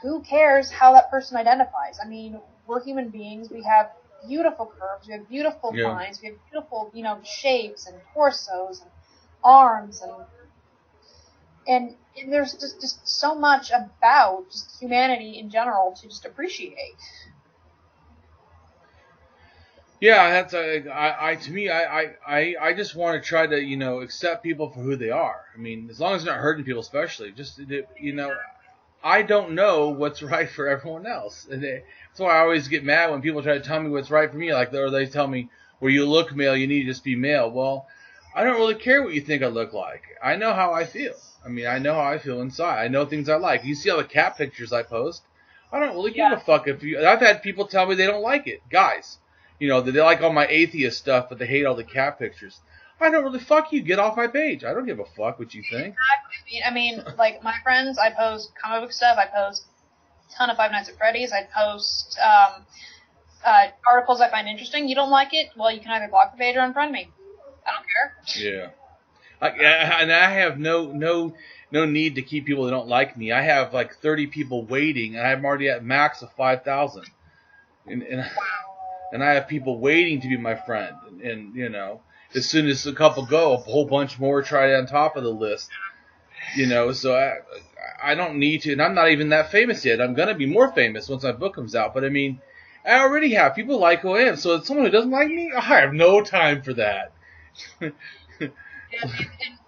S2: who cares how that person identifies? I mean, we're human beings. We have beautiful curves. We have beautiful lines. We have beautiful, you know, shapes and torsos and arms, and there's just so much about just humanity in general to just appreciate.
S1: Yeah, that's to me, I just want to try to, you know, accept people for who they are. I mean, as long as they're not hurting people, especially. Just, you know, I don't know what's right for everyone else, and that's why I always get mad when people try to tell me what's right for me. Like, or they tell me, "Well, you look male, you need to just be male." Well, I don't really care what you think I look like. I know how I feel. I mean, I know how I feel inside. I know things I like. You see all the cat pictures I post. I don't really give a fuck if you. I've had people tell me they don't like it, guys. You know, that they like all my atheist stuff, but they hate all the cat pictures. I don't really fuck you. Get off my page. I don't give a fuck what you think.
S2: Exactly. I mean, like, my friends, I post comic book stuff. I post a ton of Five Nights at Freddy's. I post articles I find interesting. You don't like it? Well, you can either block the page or unfriend me. I don't
S1: care. Yeah. And I have no need to keep people that don't like me. I have like 30 people waiting, and I'm already at max of 5,000. And I have people waiting to be my friend. And you know, as soon as a couple go, a whole bunch more try on top of the list. You know, so I don't need to. And I'm not even that famous yet. I'm going to be more famous once my book comes out. But I mean, I already have people like who I am. So someone who doesn't like me, I have no time for that.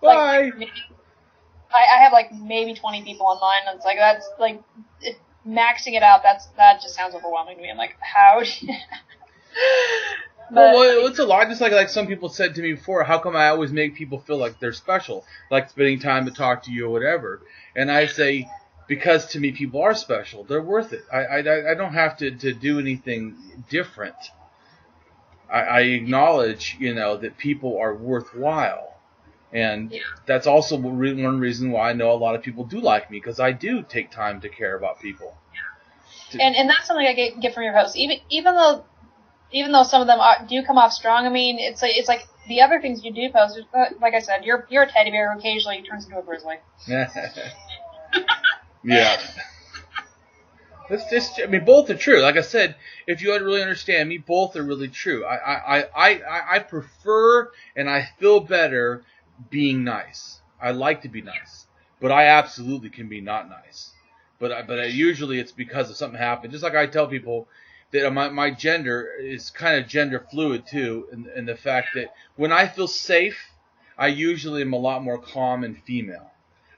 S1: Bye.
S2: Like, I have like maybe 20 people online. And it's like, that's like, maxing it out, that just sounds overwhelming to me. I'm like, how do you...
S1: Well, it's a lot. Just like some people said to me before, how come I always make people feel like they're special, like spending time to talk to you or whatever? And I say, because to me people are special. They're worth it. I don't have to do anything different. I acknowledge, you know, that people are worthwhile. And that's also one reason why I know a lot of people do like me, because I do take time to care about people.
S2: And that's something I get from your posts. Even though some of them do come off strong, I mean, it's like the other things you do post. Like I said, you're a teddy bear who occasionally turns into a grizzly.
S1: Yeah. I mean, both are true. Like I said, if you really understand me, both are really true. I prefer and I feel better being nice. I like to be nice, but I absolutely can be not nice. But usually it's because of something happened. Just like I tell people that my gender is kind of gender fluid too, in the fact that when I feel safe, I usually am a lot more calm and female.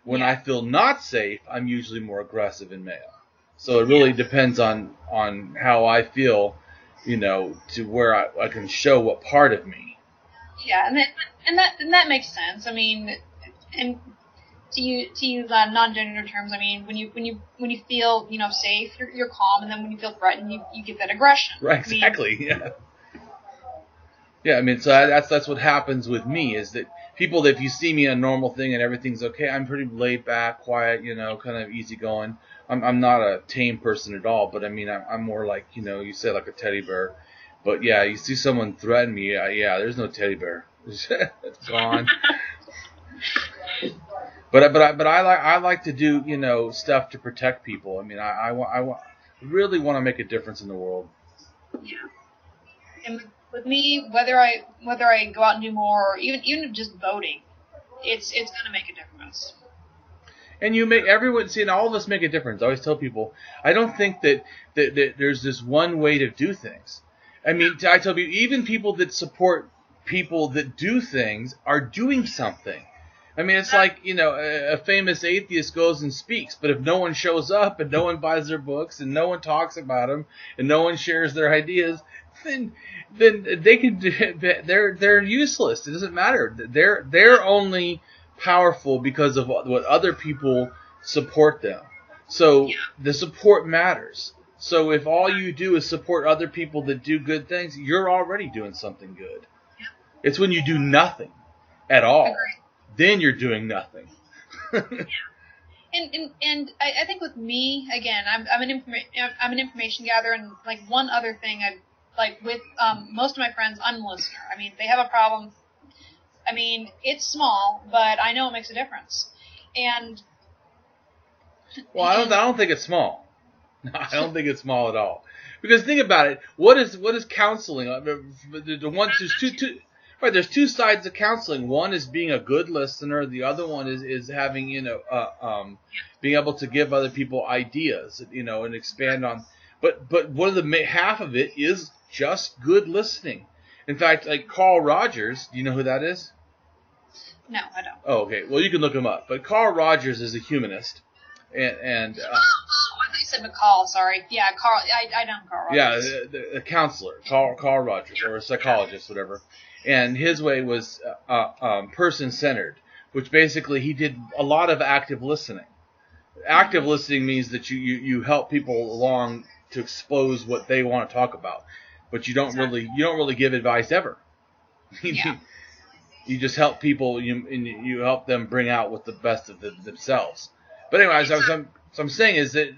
S1: When I feel not safe, I'm usually more aggressive and male. So it really depends on how I feel, you know, to where I can show what part of me.
S2: Yeah, and that makes sense. I mean, and to use non-gender terms, I mean, when you feel, you know, safe, you're calm, and then when you feel threatened, you get that aggression.
S1: Right, exactly. Yeah. Yeah, I mean, so that's what happens with me, is that people, that if you see me in a normal thing and everything's okay, I'm pretty laid back, quiet, you know, kind of easygoing. I'm not a tame person at all, but I mean, I'm more like, you know, you say like a teddy bear. But yeah, you see someone threaten me, there's no teddy bear. It's gone. But I like to do, you know, stuff to protect people. I mean, I really want to make a difference in the world.
S2: Yeah. And with me, whether I go out and do more, or even just voting, it's gonna make a difference.
S1: And you make everyone see, and all of us make a difference. I always tell people, I don't think that there's this one way to do things. I mean, I tell people, even people that support people that do things are doing something. I mean, it's like, you know, a famous atheist goes and speaks, but if no one shows up and no one buys their books and no one talks about them and no one shares their ideas, then they can they're useless. It doesn't matter. They're only powerful because of what other people support them. So the support matters. So if all you do is support other people that do good things, you're already doing something good. It's when you do nothing at all, then you're doing nothing.
S2: And I think with me, again, I'm an information gatherer, and like one other thing, with most of my friends, I'm a listener. I mean, they have a problem. I mean, it's small, but I know it makes a difference. And
S1: well, I don't think it's small. I don't think it's small at all. Because think about it. What is counseling? There's two sides of counseling. One is being a good listener. The other one is having, you know, being able to give other people ideas, you know, and expand on. But one of the half of it is just good listening. In fact, like Carl Rogers, do you know who that is?
S2: No, I don't.
S1: Oh, okay. Well, you can look him up. But Carl Rogers is a humanist, and
S2: I thought you said McCall. Sorry. Yeah, Carl. I know Carl Rogers.
S1: yeah, a counselor, Carl Rogers, or a psychologist, whatever. And his way was person-centered, which basically he did a lot of active listening. Active listening means that you help people along to expose what they want to talk about, but you don't really give advice ever.
S2: Yeah.
S1: You just help people, you help them bring out what the best of themselves. But anyways, what I'm saying is that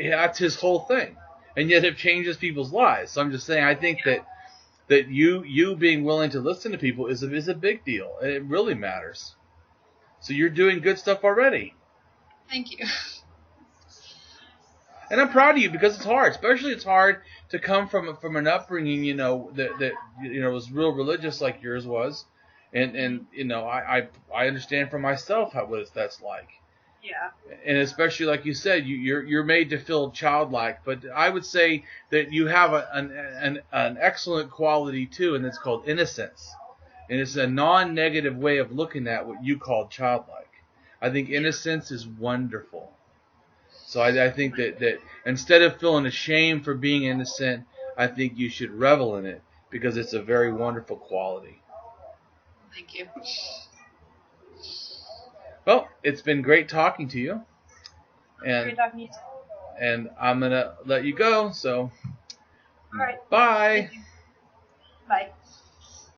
S1: that's his whole thing, and yet it changes people's lives. So I'm just saying, I think that you being willing to listen to people is a big deal. It really matters. So you're doing good stuff already.
S2: Thank you.
S1: And I'm proud of you because it's hard. Especially it's hard to come from an upbringing, that was real religious like yours was, and I understand for myself what that's like.
S2: Yeah.
S1: And especially like you said, you're made to feel childlike, but I would say that you have an excellent quality too, and it's called innocence. And it's a non-negative way of looking at what you call childlike. I think innocence is wonderful. So I think that instead of feeling ashamed for being innocent, I think you should revel in it because it's a very wonderful quality.
S2: Thank you.
S1: Well, it's been great talking to you.
S2: Great talking to you.
S1: And I'm going to let you go, so
S2: all right.
S1: Bye.
S2: Bye.